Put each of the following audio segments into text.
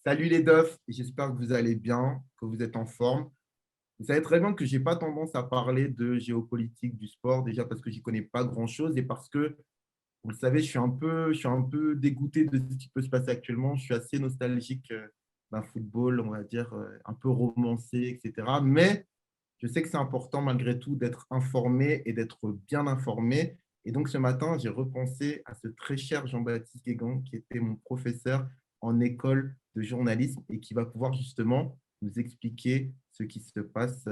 Salut les Duffs, j'espère que vous allez bien, que vous êtes en forme. Vous savez très bien que je n'ai pas tendance à parler de géopolitique du sport, déjà parce que j'y connais pas grand-chose et parce que, vous le savez, je suis un peu dégoûté de ce qui peut se passer actuellement. Je suis assez nostalgique d'un football, on va dire, un peu romancé, etc. Mais je sais que c'est important malgré tout d'être informé et d'être bien informé. Et donc ce matin, j'ai repensé à ce très cher Jean-Baptiste Guégan, qui était mon professeur en école de journalisme et qui va pouvoir justement nous expliquer ce qui se passe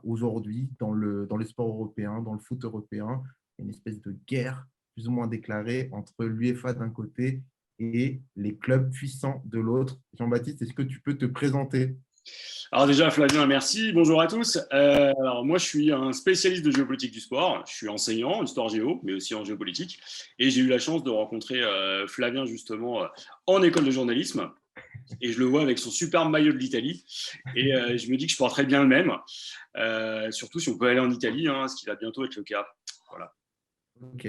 aujourd'hui dans le sport européen, dans le foot européen, une espèce de guerre plus ou moins déclarée entre l'UEFA d'un côté et les clubs puissants de l'autre. Jean-Baptiste, est-ce que tu peux te présenter? Alors déjà, Flavien, merci. Bonjour à tous. Alors moi, je suis un spécialiste de géopolitique du sport. Je suis enseignant en histoire géo, mais aussi en géopolitique. Et j'ai eu la chance de rencontrer Flavien justement en école de journalisme. Et je le vois avec son superbe maillot de l'Italie. Et je me dis que je porterais bien le même. Surtout si on peut aller en Italie, hein, ce qui va bientôt être le cas. Voilà. Ok.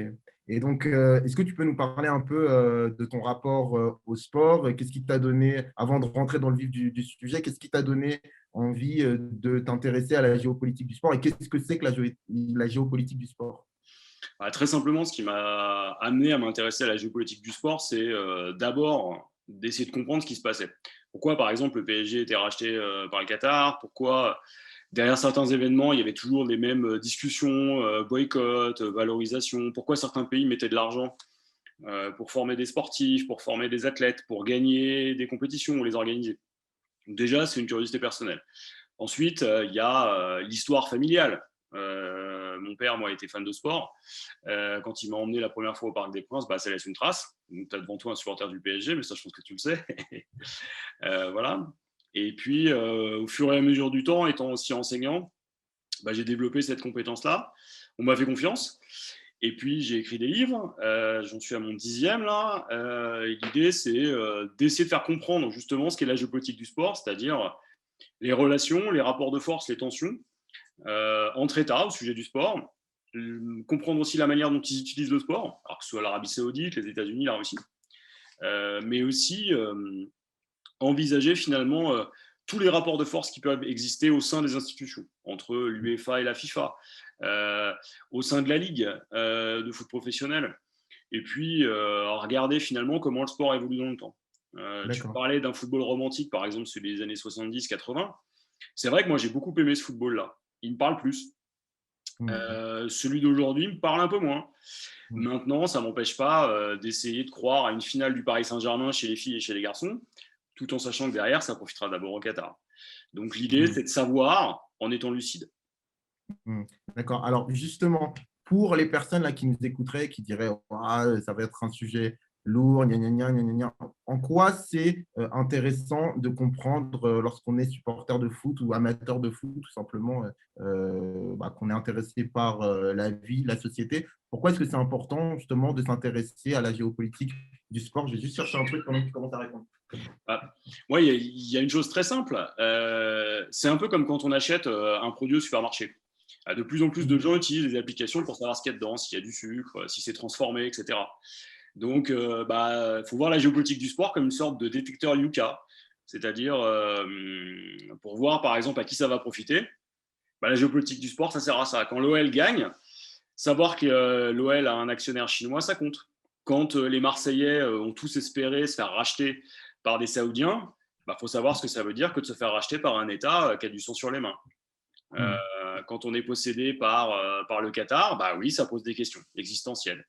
Et donc, est-ce que tu peux nous parler un peu de ton rapport au sport? Qu'est-ce qui t'a donné, avant de rentrer dans le vif du sujet, qu'est-ce qui t'a donné envie de t'intéresser à la géopolitique du sport et qu'est-ce que c'est que la géopolitique du sport? Très simplement, ce qui m'a amené à m'intéresser à la géopolitique du sport, c'est d'abord d'essayer de comprendre ce qui se passait. Pourquoi, par exemple, le PSG était racheté par le Qatar? Pourquoi, derrière certains événements, il y avait toujours les mêmes discussions, boycott, valorisation? Pourquoi certains pays mettaient de l'argent pour former des sportifs, pour former des athlètes, pour gagner des compétitions ou les organiser? Donc déjà, c'est une curiosité personnelle. Ensuite, il y a l'histoire familiale. Mon père, moi, était fan de sport. Quand il m'a emmené la première fois au Parc des Princes, ça laisse une trace. Tu as devant toi un supporter du PSG, mais ça, je pense que tu le sais. Voilà. Et puis, au fur et à mesure du temps, étant aussi enseignant, j'ai développé cette compétence-là. On m'a fait confiance. Et puis, j'ai écrit des livres. J'en suis à mon 10e, là. Et l'idée, c'est d'essayer de faire comprendre justement ce qu'est la géopolitique du sport, c'est-à-dire les relations, les rapports de force, les tensions entre États au sujet du sport, comprendre aussi la manière dont ils utilisent le sport, alors que ce soit l'Arabie Saoudite, les États-Unis, la Russie, mais aussi envisager finalement tous les rapports de force qui peuvent exister au sein des institutions, entre l'UEFA et la FIFA, au sein de la Ligue de foot professionnel, et puis regarder finalement comment le sport évolue dans le temps. Tu D'accord. parlais d'un football romantique, par exemple, celui des années 70-80. C'est vrai que moi, j'ai beaucoup aimé ce football-là. Il me parle plus. Hmm. Celui d'aujourd'hui me parle un peu moins. Hmm. Maintenant, ça ne m'empêche pas d'essayer de croire à une finale du Paris Saint-Germain chez les filles et chez les garçons, tout en sachant que derrière, ça profitera d'abord au Qatar. Donc l'idée, Hmm. c'est de savoir en étant lucide. Hmm. D'accord. Alors, justement, pour les personnes là, qui nous écouteraient, qui diraient ah, ça va être un sujet lourd, gna, gna, gna, gna, gna, gna. En quoi c'est intéressant de comprendre lorsqu'on est supporter de foot ou amateur de foot, tout simplement, qu'on est intéressé par la vie, la société. Pourquoi est-ce que c'est important justement de s'intéresser à la géopolitique du sport? Je vais juste chercher un truc pendant que tu commences à répondre. Ah. Moi, il y a une chose très simple. C'est un peu comme quand on achète un produit au supermarché. De plus en plus de gens utilisent des applications pour savoir ce qu'il y a dedans, s'il y a du sucre, si c'est transformé, etc. Donc, faut voir la géopolitique du sport comme une sorte de détecteur Yuka, c'est-à-dire pour voir par exemple à qui ça va profiter. La géopolitique du sport, ça sert à ça. Quand l'OL gagne, savoir que l'OL a un actionnaire chinois, ça compte. Quand les Marseillais ont tous espéré se faire racheter par des Saoudiens, faut savoir ce que ça veut dire que de se faire racheter par un État qui a du sang sur les mains. Hmm. Quand on est possédé par le Qatar, oui, ça pose des questions existentielles.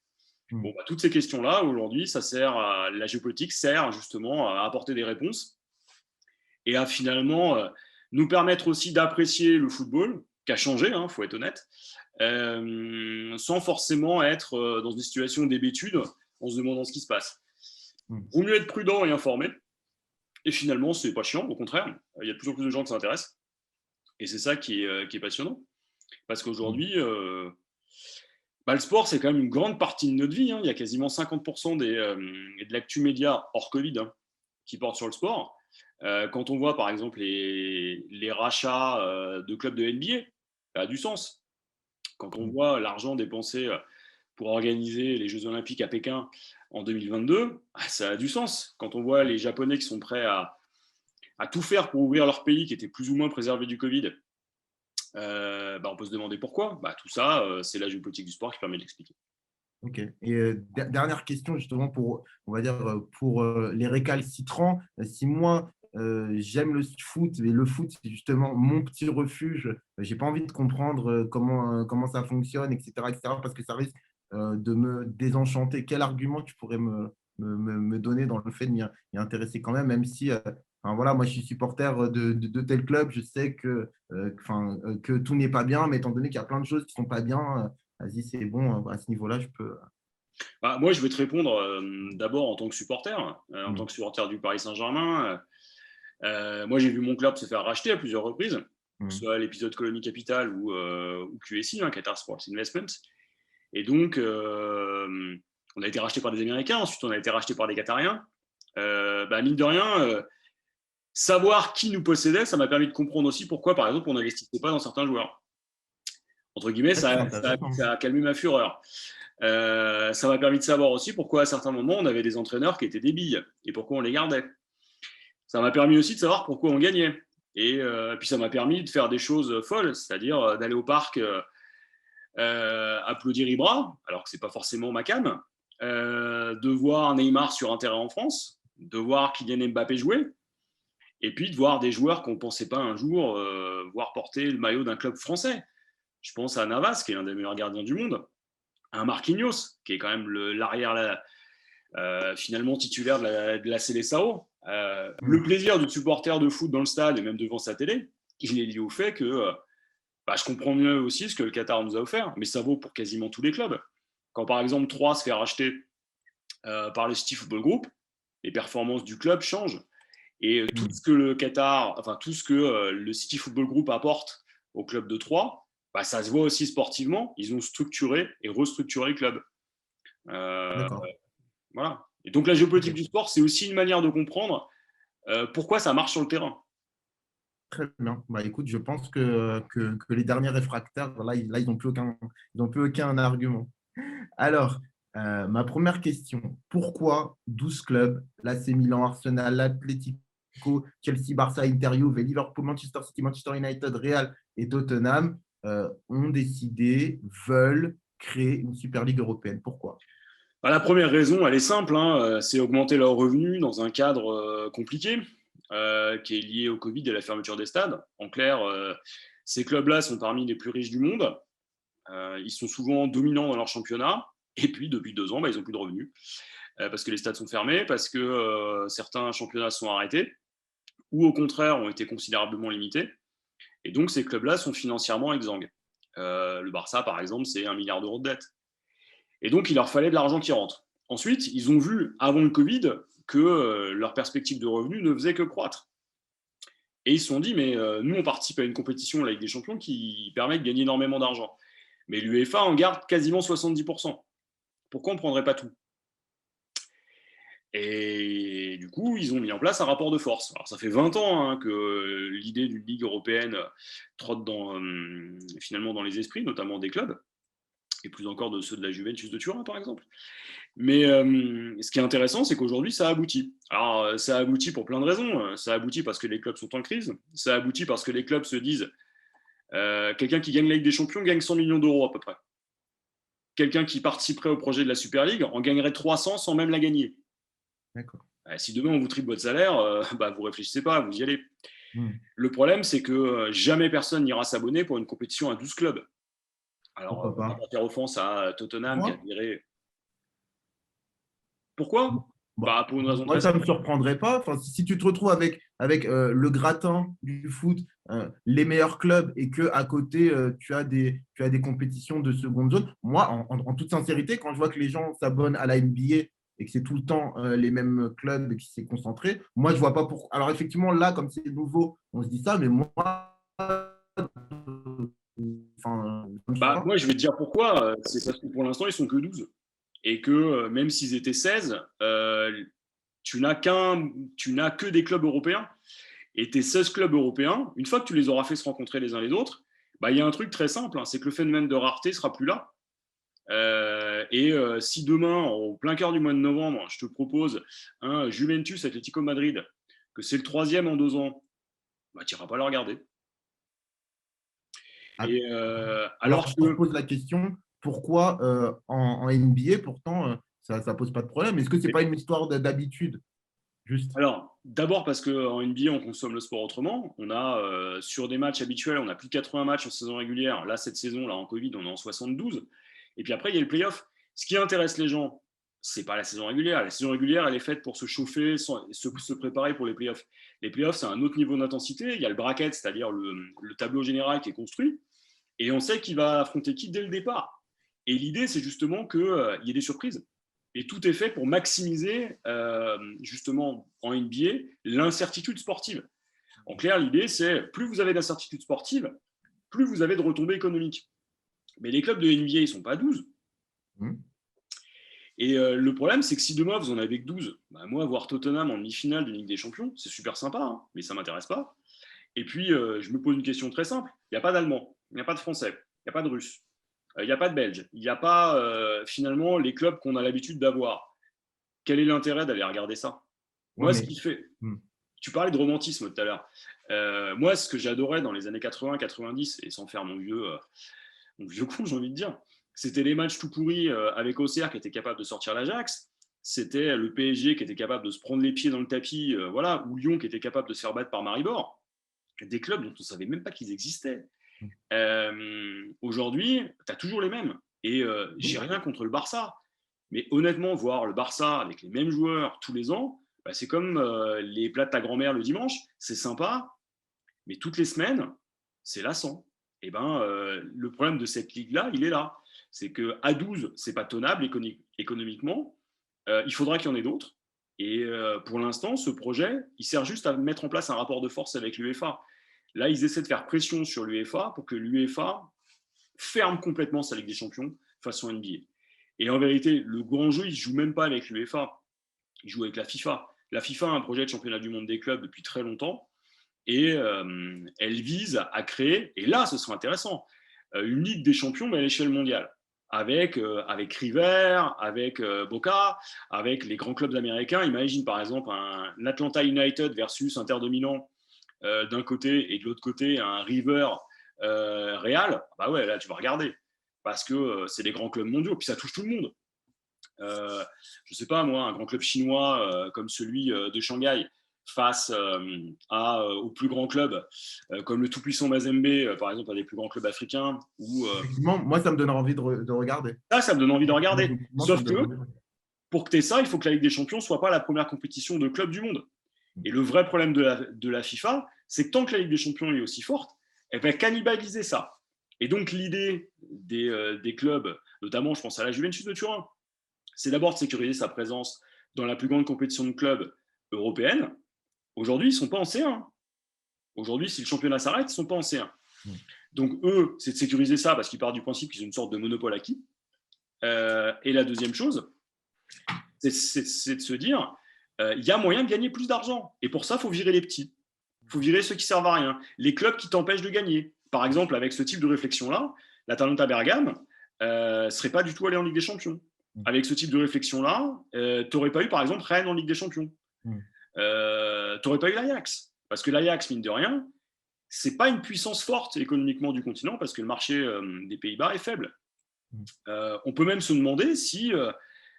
Hmm. Bon, toutes ces questions-là, aujourd'hui, la géopolitique sert justement à apporter des réponses et à finalement nous permettre aussi d'apprécier le football, qui a changé, il faut être honnête, sans forcément être dans une situation d'hébétude en se demandant ce qui se passe. Hmm. Vaut mieux être prudent et informé, et finalement, c'est pas chiant, au contraire, il y a de plus en plus de gens qui s'intéressent, et c'est ça qui est passionnant, parce Hmm. qu'aujourd'hui, le sport, c'est quand même une grande partie de notre vie, hein. Il y a quasiment 50% de l'actu média hors Covid qui porte sur le sport. Quand on voit par exemple les rachats de clubs de NBA, ça a du sens. Quand on Hmm. voit l'argent dépensé pour organiser les Jeux Olympiques à Pékin en 2022, ça a du sens. Quand on voit les Japonais qui sont prêts à tout faire pour ouvrir leur pays qui était plus ou moins préservé du Covid, on peut se demander pourquoi. Tout ça, c'est la géopolitique du sport qui permet de l'expliquer. Ok. Et dernière question, justement, pour, on va dire, pour les récalcitrants. Si moi, j'aime le foot, et le foot, c'est justement mon petit refuge, j'ai pas envie de comprendre comment ça fonctionne, etc., parce que ça risque de me désenchanter. Quel argument tu pourrais me donner dans le fait de m'y intéresser quand même, même si, enfin, voilà, moi, je suis supporter de tel club, je sais que tout n'est pas bien, mais étant donné qu'il y a plein de choses qui sont pas bien, vas-y, c'est bon, à ce niveau-là, je peux. Moi, je vais te répondre d'abord en tant que supporter, en tant Mm. que supporter du Paris Saint-Germain. Moi, j'ai vu mon club se faire racheter à plusieurs reprises, que ce Mm. soit l'épisode Colonie Capital ou QSI, Qatar Sports Investments. Et donc, on a été racheté par des Américains, ensuite on a été racheté par des Qatariens. Mine de rien, savoir qui nous possédait, ça m'a permis de comprendre aussi pourquoi, par exemple, on n'investissait pas dans certains joueurs. Entre guillemets, Ouais, c'est ça intéressant. a calmé ma fureur. Ça m'a permis de savoir aussi pourquoi, à certains moments, on avait des entraîneurs qui étaient des billes et pourquoi on les gardait. Ça m'a permis aussi de savoir pourquoi on gagnait. Et puis, ça m'a permis de faire des choses folles, c'est-à-dire d'aller au parc applaudir Ibra, alors que ce n'est pas forcément ma cam, de voir Neymar sur un terrain en France, de voir Kylian Mbappé jouer, et puis de voir des joueurs qu'on ne pensait pas un jour voir porter le maillot d'un club français. Je pense à Navas, qui est l'un des meilleurs gardiens du monde, à Marquinhos, qui est quand même l'arrière finalement titulaire de la Seleção. Le Mm. plaisir du supporter de foot dans le stade et même devant sa télé, il est lié au fait que je comprends mieux aussi ce que le Qatar nous a offert, mais ça vaut pour quasiment tous les clubs. Quand par exemple 3 se fait racheter par le City Football Group, les performances du club changent. Et tout Mm. ce que le Qatar, enfin tout ce que le City Football Group apporte au club de Troyes, ça se voit aussi sportivement. Ils ont structuré et restructuré le club. Euh, D'accord. voilà. Et donc la géopolitique Ok. du sport, c'est aussi une manière de comprendre pourquoi ça marche sur le terrain. Très bien. Écoute, je pense que les derniers réfractaires, là, ils n'ont plus aucun argument. Alors, ma première question, pourquoi 12 clubs, l'AC Milan, Arsenal, l'Atlético, Chelsea, Barça, Inter, Juve, Liverpool, Manchester City, Manchester United, Real et Tottenham ont décidé, veulent créer une Super Ligue européenne? Pourquoi? La première raison, elle est simple, hein, c'est augmenter leurs revenus dans un cadre compliqué qui est lié au Covid et à la fermeture des stades. En clair, ces clubs-là sont parmi les plus riches du monde. Ils sont souvent dominants dans leur championnat. Et puis, depuis 2 ans, ils n'ont plus de revenus parce que les stades sont fermés, parce que certains championnats sont arrêtés ou au contraire ont été considérablement limités. Et donc, ces clubs-là sont financièrement exsangues. Le Barça, par exemple, c'est 1 milliard d'euros de dette. Et donc, il leur fallait de l'argent qui rentre. Ensuite, ils ont vu, avant le Covid, que leur perspective de revenus ne faisait que croître. Et ils se sont dit, mais nous, on participe à une compétition, la Ligue des Champions, qui permet de gagner énormément d'argent. Mais l'UEFA en garde quasiment 70%. Pourquoi on ne prendrait pas tout? Et du coup, ils ont mis en place un rapport de force. Alors, ça fait 20 ans que l'idée d'une Ligue européenne trotte finalement dans les esprits, notamment des clubs, et plus encore de ceux de la Juventus de Turin, par exemple. Mais ce qui est intéressant, c'est qu'aujourd'hui, ça aboutit. Alors, ça aboutit pour plein de raisons. Ça aboutit parce que les clubs sont en crise. Ça aboutit parce que les clubs se disent quelqu'un qui gagne la Ligue des Champions gagne 100 millions d'euros à peu près. Quelqu'un qui participerait au projet de la Super League en gagnerait 300 sans même la gagner. D'accord. Si demain on vous triple votre salaire, vous réfléchissez pas, vous y allez. Hmm. Le problème, c'est que jamais personne n'ira s'abonner pour une compétition à 12 clubs. Alors, Pourquoi on va pas? pas faire offense à Tottenham qui a Moi, viré. Pourquoi? Pour une raison moi, très ça ne simple. me surprendrait pas. Enfin, si tu te retrouves avec le gratin du foot, les meilleurs clubs et que à côté, tu as des compétitions de seconde zone, moi, en toute sincérité, quand je vois que les gens s'abonnent à la NBA et que c'est tout le temps les mêmes clubs qui s'est concentré, moi, je vois pas pourquoi. Alors, effectivement, là, comme c'est nouveau, on se dit ça, mais moi, enfin, je ne sais pas. Moi, je vais te dire pourquoi. C'est parce que pour l'instant, ils sont que 12. Et que même s'ils étaient 16, tu n'as que des clubs européens. Et tes 16 clubs européens, une fois que tu les auras fait se rencontrer les uns les autres, il y a un truc très simple, c'est que le phénomène de rareté sera plus là. Si demain, au plein cœur du mois de novembre, je te propose un Juventus Atlético Madrid que c'est le troisième en 2 ans, bah, tu n'iras pas le regarder. Ah, Et alors, alors je que, repose la question, pourquoi en NBA, pourtant, ça ne pose pas de problème? Est-ce que ce n'est pas une histoire d'habitude, juste? alors, d'abord parce qu'en NBA, on consomme le sport autrement. On a, sur des matchs habituels, on a plus de 80 matchs en saison régulière. Là, cette saison, là, en Covid, on est en 72. Et puis après, il y a le playoff. Ce qui intéresse les gens, c'est pas la saison régulière. La saison régulière, elle est faite pour se chauffer, se préparer pour les playoffs. Les playoffs, c'est un autre niveau d'intensité. Il y a le bracket, c'est-à-dire le tableau général qui est construit. Et on sait qui va affronter qui dès le départ. Et l'idée, c'est justement qu'il y ait des surprises. Et tout est fait pour maximiser, justement, en NBA, l'incertitude sportive. En clair, l'idée, c'est plus vous avez d'incertitude sportive, plus vous avez de retombées économiques. Mais les clubs de NBA, ils ne sont pas 12. Hmm. Et le problème, c'est que si demain, vous en avez que 12, bah, moi, voir Tottenham en demi-finale de Ligue des Champions, c'est super sympa, hein, mais ça ne m'intéresse pas. Et puis, je me pose une question très simple. Il n'y a pas d'Allemand, il n'y a pas de Français, il n'y a pas de Russe, il n'y a pas de Belges, il n'y a pas, finalement, les clubs qu'on a l'habitude d'avoir. Quel est l'intérêt d'aller regarder ça? Ouais, Moi, ce mais qui fait… hmm. Tu parlais de romantisme tout à l'heure. Moi, ce que j'adorais dans les années 80-90, et sans faire mon vieux con, j'ai envie de dire, c'était les matchs tout pourris avec Auxerre qui était capable de sortir l'Ajax. C'était le PSG qui était capable de se prendre les pieds dans le tapis, voilà, ou Lyon qui était capable de se faire battre par Maribor. Des clubs dont on ne savait même pas qu'ils existaient. Aujourd'hui, tu as toujours les mêmes. Et j'ai rien contre le Barça. Mais honnêtement, voir le Barça avec les mêmes joueurs tous les ans, bah, c'est comme les plats de ta grand-mère le dimanche. C'est sympa, mais toutes les semaines, c'est lassant. Et ben, le problème de cette ligue-là, il est là. C'est qu'à 12, c'est pas tenable économiquement. Il faudra qu'il y en ait d'autres. Et pour l'instant, ce projet, il sert juste à mettre en place un rapport de force avec l'UEFA. Là, ils essaient de faire pression sur l'UEFA pour que l'UEFA ferme complètement sa Ligue des Champions façon NBA. Et en vérité, le grand jeu, il ne joue même pas avec l'UEFA, il joue avec la FIFA. La FIFA a un projet de championnat du monde des clubs depuis très longtemps et elle vise à créer, et là, ce sera intéressant, une Ligue des champions, mais à l'échelle mondiale. Avec River, avec Boca, avec les grands clubs américains. Imagine par exemple un Atlanta United versus Inter de Milan d'un côté et de l'autre côté un River Real. Bah ouais, là tu vas regarder parce que c'est des grands clubs mondiaux, puis ça touche tout le monde. Je sais pas moi, un grand club chinois comme celui de Shanghai face au plus grand club comme le tout-puissant Mazembe, par exemple, à des plus grands clubs africains. Effectivement, moi, ça me donne envie de regarder. Ça me donne envie de regarder. Effectivement, ça Sauf me que donne envie. pour que tu aies ça, il faut que la Ligue des Champions ne soit pas la première compétition de clubs du monde. Et le vrai problème de la FIFA, c'est que tant que la Ligue des Champions est aussi forte, elle va cannibaliser ça. Et donc l'idée des clubs, notamment je pense à la Juventus de Turin, c'est d'abord de sécuriser sa présence dans la plus grande compétition de clubs européenne. Aujourd'hui, ils ne sont pas en C1. Aujourd'hui, si le championnat s'arrête, ils ne sont pas en C1. Donc eux, c'est de sécuriser ça parce qu'ils partent du principe qu'ils ont une sorte de monopole acquis. Et la deuxième chose, c'est de se dire, il y a moyen de gagner plus d'argent. Et pour ça, il faut virer les petits. Il faut virer ceux qui servent à rien. Les clubs qui t'empêchent de gagner. Par exemple, avec ce type de réflexion-là, l'Atalanta Bergame ne serait pas du tout allé en Ligue des Champions. Avec ce type de réflexion-là, tu n'aurais pas eu, par exemple, Rennes en Ligue des Champions. Tu n'aurais pas eu l'Ajax. Parce que l'Ajax, mine de rien, c'est pas une puissance forte économiquement du continent parce que le marché des Pays-Bas est faible. On peut même se demander si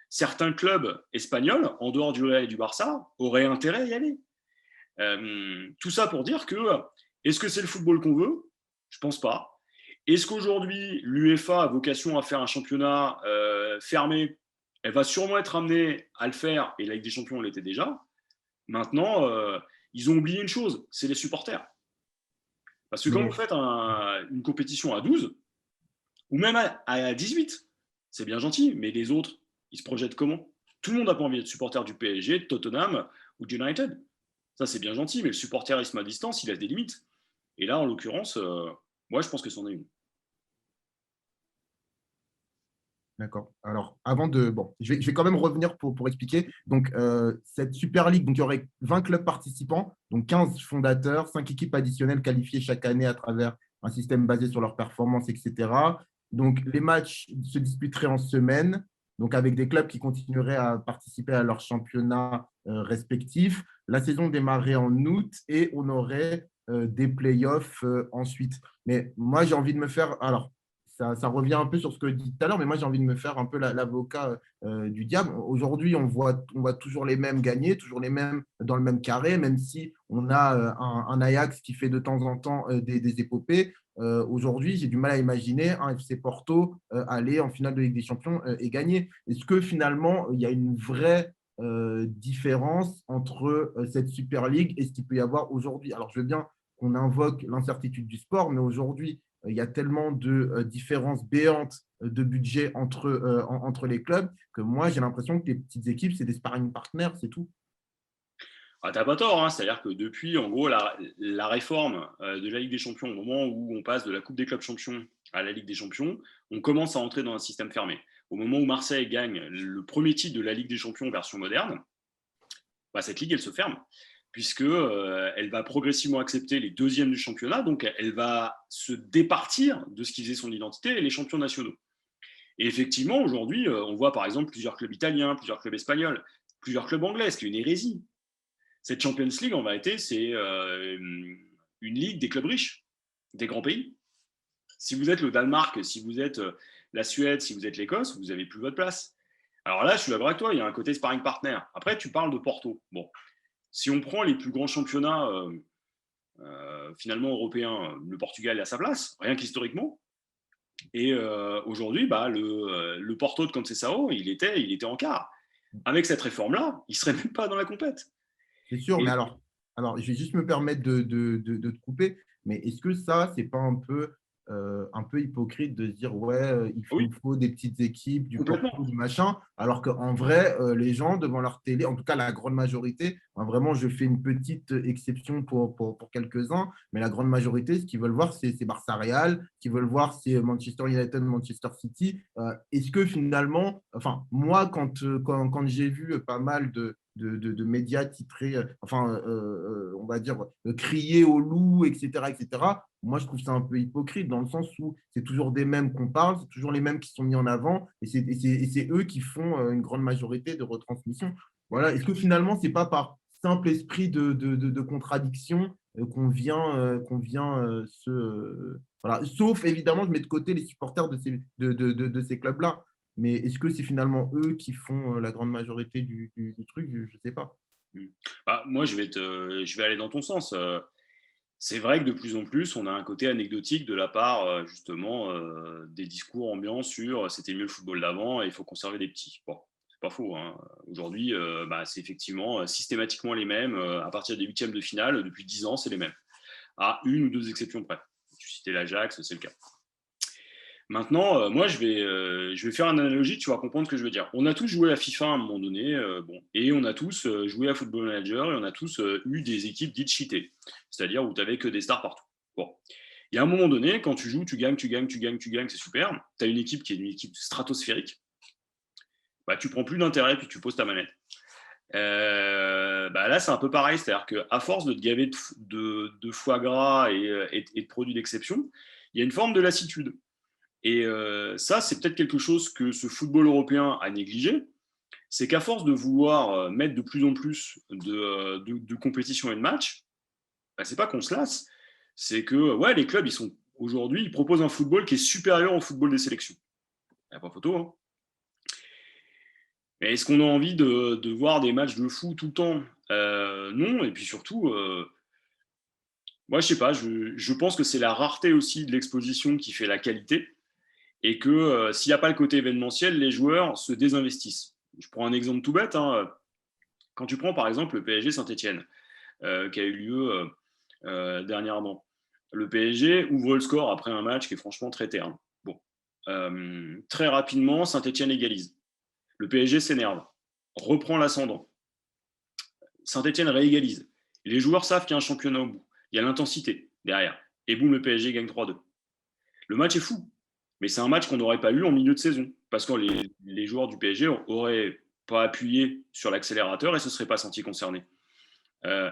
certains clubs espagnols, en dehors du Real et du Barça, auraient intérêt à y aller. Tout ça pour dire que, est-ce que c'est le football qu'on veut? Je pense pas. Est-ce qu'aujourd'hui, l'UEFA a vocation à faire un championnat fermé? Elle va sûrement être amenée à le faire, et la Ligue des Champions l'était déjà. Maintenant, ils ont oublié une chose, c'est les supporters. Parce que quand vous faites une compétition à 12, ou même à 18, c'est bien gentil, mais les autres, ils se projettent comment? Tout le monde n'a pas envie d'être supporter du PSG, de Tottenham ou d'United. Ça, c'est bien gentil, mais le supporter, il se met à distance, il a des limites. Et là, en l'occurrence, moi, je pense que c'en est une. D'accord. Alors, avant de… Bon, je vais quand même revenir pour expliquer. Donc, cette Super League, donc, il y aurait 20 clubs participants, donc 15 fondateurs, 5 équipes additionnelles qualifiées chaque année à travers un système basé sur leurs performances, etc. Donc, les matchs se disputeraient en semaine, donc avec des clubs qui continueraient à participer à leurs championnats respectifs. la saison démarrait en août et on aurait des playoffs ensuite. Mais moi, j'ai envie de me faire. Alors, ça revient un peu sur ce que je dis tout à l'heure, mais moi, j'ai envie de me faire un peu l'avocat du diable. Aujourd'hui, on voit toujours les mêmes gagner, toujours les mêmes dans le même carré, même si on a un Ajax qui fait de temps en temps des épopées. Aujourd'hui, j'ai du mal à imaginer un FC Porto aller en finale de Ligue des Champions et gagner. Est-ce que finalement, il y a une vraie différence entre cette Super League et ce qu'il peut y avoir aujourd'hui? Alors, je veux bien qu'on invoque l'incertitude du sport, mais aujourd'hui, il y a tellement de différences béantes de budget entre les clubs que moi, j'ai l'impression que les petites équipes, c'est des sparring partners, c'est tout. Ah, t'as pas tort, hein. C'est-à-dire que depuis, en gros, la réforme de la Ligue des Champions, au moment où on passe de la Coupe des clubs champions à la Ligue des Champions, on commence à entrer dans un système fermé. Au moment où Marseille gagne le premier titre de la Ligue des Champions version moderne, bah, cette ligue, elle se ferme, puisque elle va progressivement accepter les deuxièmes du championnat, donc elle va se départir de ce qui faisait son identité, les champions nationaux. Et effectivement, aujourd'hui, on voit par exemple plusieurs clubs italiens, plusieurs clubs espagnols, plusieurs clubs anglais, ce qui est une hérésie. Cette Champions League, en vérité, c'est une ligue des clubs riches, des grands pays. Si vous êtes le Danemark, si vous êtes la Suède, si vous êtes l'Écosse, vous n'avez plus votre place. Alors là, je suis d'accord avec toi, il y a un côté sparring partner. Après, tu parles de Porto. Bon, si on prend les plus grands championnats finalement européens, le Portugal est à sa place, rien qu'historiquement. Et aujourd'hui, bah, le Porto de Conceição, il était en quart. Avec cette réforme-là, il ne serait même pas dans la compète. C'est sûr, mais Et alors, je vais juste me permettre de te couper, mais est-ce que ça, c'est pas un peu hypocrite de se dire, ouais, il oui, nous faut des petites équipes, du complètement. Porto, du machin, alors qu'en vrai, les gens devant leur télé, en tout cas la grande majorité, hein, vraiment, je fais une petite exception pour quelques-uns, mais la grande majorité, ce qu'ils veulent voir, c'est Barça Real, ce qu'ils veulent voir, c'est Manchester United, Manchester City. Est-ce que finalement, enfin, moi, quand j'ai vu pas mal de médias titrés, on va dire, crier au loup, etc., etc. Moi, je trouve ça un peu hypocrite dans le sens où c'est toujours des mêmes qu'on parle, c'est toujours les mêmes qui sont mis en avant et c'est eux qui font une grande majorité de retransmissions. Voilà. Est-ce que finalement, c'est pas par simple esprit de contradiction qu'on vient voilà. Sauf évidemment, je mets de côté les supporters de ces clubs-là. Mais est-ce que c'est finalement eux qui font la grande majorité du truc? Je ne sais pas. Mm. Bah, moi, je vais aller dans ton sens. C'est vrai que de plus en plus, on a un côté anecdotique de la part justement des discours ambiants sur c'était mieux le football d'avant et il faut conserver des petits. Bon, c'est pas faux, hein. Aujourd'hui, bah, c'est effectivement systématiquement les mêmes. À partir des huitièmes de finale, depuis 10 ans, c'est les mêmes. À une ou deux exceptions près. Tu citais l'Ajax, c'est le cas. Maintenant, moi, je vais faire une analogie, tu vas comprendre ce que je veux dire. On a tous joué à FIFA à un moment donné, bon, et on a tous joué à Football Manager, et on a tous eu des équipes dites cheatées, c'est-à-dire où tu n'avais que des stars partout. Bon. Il y a un moment donné, quand tu joues, tu gagnes, tu gagnes, tu gagnes, tu gagnes, c'est super. Tu as une équipe qui est une équipe stratosphérique, bah, tu prends plus d'intérêt, puis tu poses ta manette. Bah là, c'est un peu pareil, c'est-à-dire qu'à force de te gaver de foie gras et de produits d'exception, il y a une forme de lassitude. Et ça, c'est peut-être quelque chose que ce football européen a négligé. C'est qu'à force de vouloir mettre de plus en plus de compétitions et de matchs, bah, c'est pas qu'on se lasse. C'est que ouais, les clubs, aujourd'hui, ils proposent un football qui est supérieur au football des sélections. Il n'y a pas photo, hein. Mais est-ce qu'on a envie de voir des matchs de fou tout le temps? Non. Et puis surtout, moi, je sais pas, je pense que c'est la rareté aussi de l'exposition qui fait la qualité. Et que s'il n'y a pas le côté événementiel, les joueurs se désinvestissent. Je prends un exemple tout bête, hein. Quand tu prends par exemple le PSG Saint-Etienne, qui a eu lieu dernièrement, le PSG ouvre le score après un match qui est franchement très terne. Bon. Très rapidement, Saint-Etienne égalise. Le PSG s'énerve, reprend l'ascendant. Saint-Etienne réégalise. Les joueurs savent qu'il y a un championnat au bout. Il y a l'intensité derrière. Et boum, le PSG gagne 3-2. Le match est fou. Mais c'est un match qu'on n'aurait pas eu en milieu de saison. Parce que les joueurs du PSG n'auraient pas appuyé sur l'accélérateur et ne se seraient pas sentis concernés. Euh,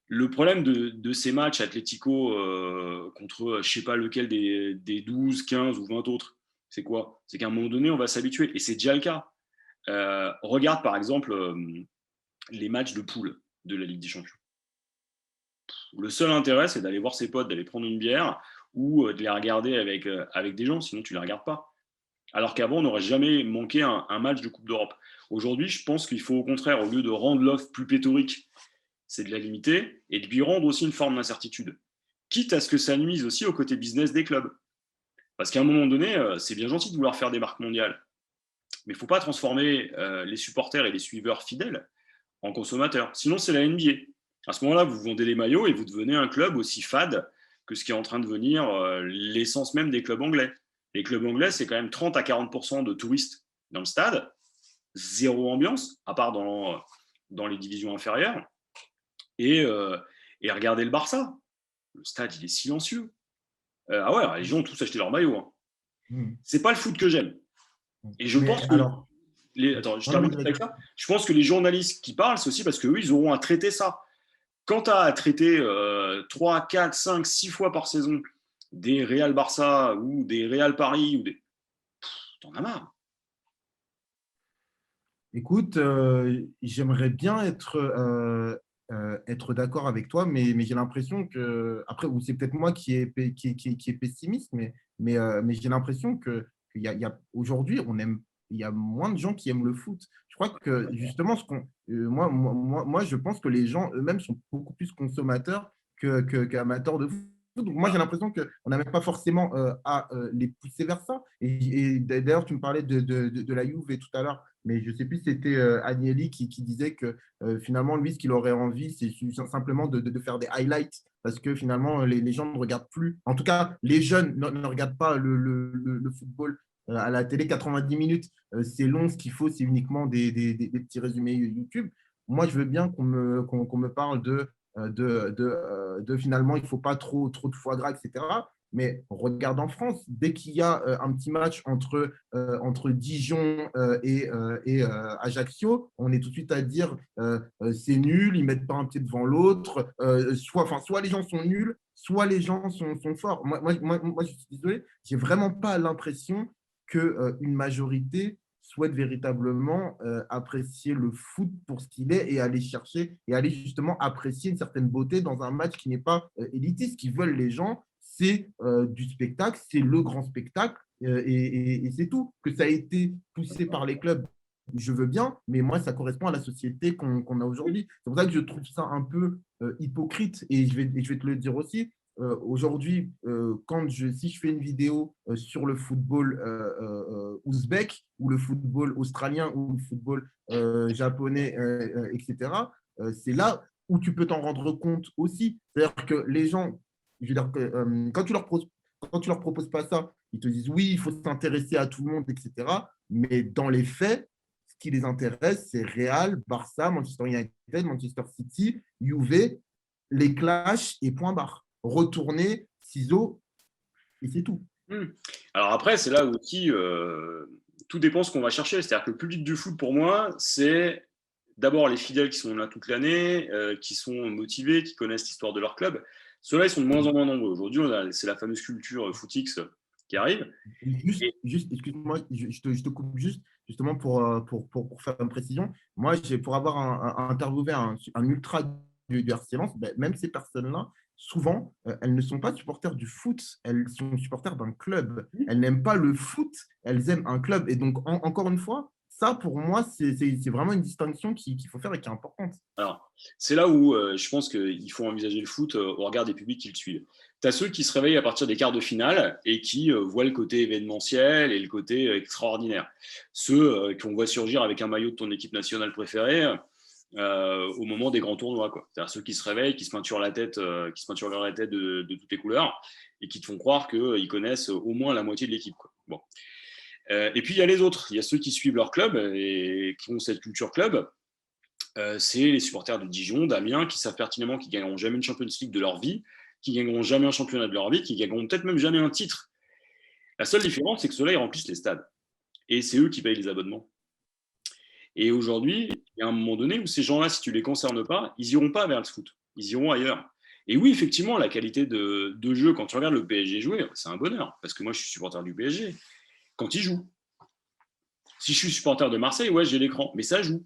le problème de ces matchs Atlético contre je ne sais pas lequel des 12, 15 ou 20 autres, c'est quoi? C'est qu'à un moment donné, on va s'habituer. Et c'est déjà le cas. Regarde par exemple les matchs de poule. de la Ligue des Champions. Le seul intérêt, c'est d'aller voir ses potes, d'aller prendre une bière ou de les regarder avec des gens, sinon tu ne les regardes pas. Alors qu'avant, on n'aurait jamais manqué un match de Coupe d'Europe. Aujourd'hui, je pense qu'il faut au contraire, au lieu de rendre l'offre plus pléthorique, c'est de la limiter et de lui rendre aussi une forme d'incertitude. Quitte à ce que ça nuise aussi au côté business des clubs. Parce qu'à un moment donné, c'est bien gentil de vouloir faire des marques mondiales, mais il ne faut pas transformer les supporters et les suiveurs fidèles en consommateurs. Sinon, c'est la NBA. À ce moment-là, vous vendez les maillots et vous devenez un club aussi fade que ce qui est en train de devenir l'essence même des clubs anglais. Les clubs anglais, c'est quand même 30 à 40% de touristes dans le stade, zéro ambiance, à part dans les divisions inférieures. Et regardez le Barça. Le stade, il est silencieux. Ah ouais, les gens ont tous acheté leur maillot. Hein. C'est pas le foot que j'aime. Et je pense que alors, attends, je termine avec ça. Je pense que les journalistes qui parlent, c'est aussi parce qu'eux, ils auront à traiter ça. Quand tu as à traiter 3, 4, 5, 6 fois par saison des Real Barça ou des Real Paris, t'en as marre. écoute, j'aimerais bien être d'accord avec toi, mais j'ai l'impression que, après, ou c'est peut-être moi qui est pessimiste, mais j'ai l'impression aujourd'hui, il y a moins de gens qui aiment le foot. Je crois que justement, moi, je pense que les gens eux-mêmes sont beaucoup plus consommateurs qu'amateurs de foot. Donc moi, j'ai l'impression qu'on n'a même pas forcément à les pousser vers ça. Et d'ailleurs, tu me parlais de la Juve tout à l'heure, mais je ne sais plus si c'était Agnelli qui disait que finalement, lui, ce qu'il aurait envie, c'est simplement de faire des highlights parce que finalement, les gens ne regardent plus. En tout cas, les jeunes ne regardent pas le football à la télé 90 minutes. C'est long, ce qu'il faut, c'est uniquement des petits résumés YouTube. Moi, je veux bien qu'on me parle de finalement, il ne faut pas trop de foie gras, etc. Mais on regarde en France, dès qu'il y a un petit match entre Dijon et Ajaccio, on est tout de suite à dire c'est nul, ils ne mettent pas un pied devant l'autre. Soit les gens sont nuls, soit les gens sont forts. Moi, je suis désolé, je n'ai vraiment pas l'impression qu'une majorité souhaite véritablement apprécier le foot pour ce qu'il est et aller chercher et aller justement apprécier une certaine beauté dans un match qui n'est pas élitiste. Ce qu'ils veulent les gens, c'est du spectacle, c'est le grand spectacle et c'est tout. Que ça a été poussé par les clubs, je veux bien, mais moi, ça correspond à la société qu'on a aujourd'hui. C'est pour ça que je trouve ça un peu hypocrite et je vais te le dire aussi. Aujourd'hui, si je fais une vidéo sur le football ouzbek ou le football australien ou le football japonais, etc., c'est là où tu peux t'en rendre compte aussi. C'est-à-dire que les gens, je veux dire que, quand tu leur proposes pas ça, ils te disent oui, il faut s'intéresser à tout le monde, etc. Mais dans les faits, ce qui les intéresse, c'est Real, Barça, Manchester United, Manchester City, Juve, les clashs et point barre. Retourner, ciseaux, et c'est tout. Alors après, c'est là où aussi tout dépend ce qu'on va chercher. C'est-à-dire que le public du foot, pour moi, c'est d'abord les fidèles qui sont là toute l'année, qui sont motivés, qui connaissent l'histoire de leur club. Ceux-là, ils sont de moins en moins nombreux. Aujourd'hui, c'est la fameuse culture footix qui arrive. Juste excuse-moi, je te coupe juste, justement pour faire une précision. Moi, pour avoir interviewé un ultra du RC Lens, ben, même ces personnes-là, souvent, elles ne sont pas supporters du foot, elles sont supporters d'un club. Elles n'aiment pas le foot, elles aiment un club. Et donc, encore une fois, ça, pour moi, c'est vraiment une distinction qu'il faut faire et qui est importante. Alors, c'est là où je pense qu'il faut envisager le foot au regard des publics qui le suivent. Tu as ceux qui se réveillent à partir des quarts de finale et qui voient le côté événementiel et le côté extraordinaire. Ceux qu'on voit surgir avec un maillot de ton équipe nationale préférée au moment des grands tournois. C'est-à-dire ceux qui se réveillent, qui se peinturent la tête, qui se peinturent la tête de toutes les couleurs et qui te font croire qu'ils connaissent au moins la moitié de l'équipe. Bon. Et puis il y a les autres. Il y a ceux qui suivent leur club et qui ont cette culture club. C'est les supporters de Dijon, d'Amiens, qui savent pertinemment qu'ils ne gagneront jamais une Champions League de leur vie, qui ne gagneront jamais un championnat de leur vie, qui ne gagneront peut-être même jamais un titre. La seule différence, c'est que ceux-là, ils remplissent les stades. Et c'est eux qui payent les abonnements. Et aujourd'hui, il y a un moment donné où ces gens-là, si tu ne les concernes pas, ils n'iront pas vers le foot. Ils iront ailleurs. Et oui, effectivement, la qualité de jeu, quand tu regardes le PSG jouer, c'est un bonheur. Parce que moi, je suis supporter du PSG. Quand ils jouent. Si je suis supporter de Marseille, ouais, j'ai l'écran. Mais ça joue.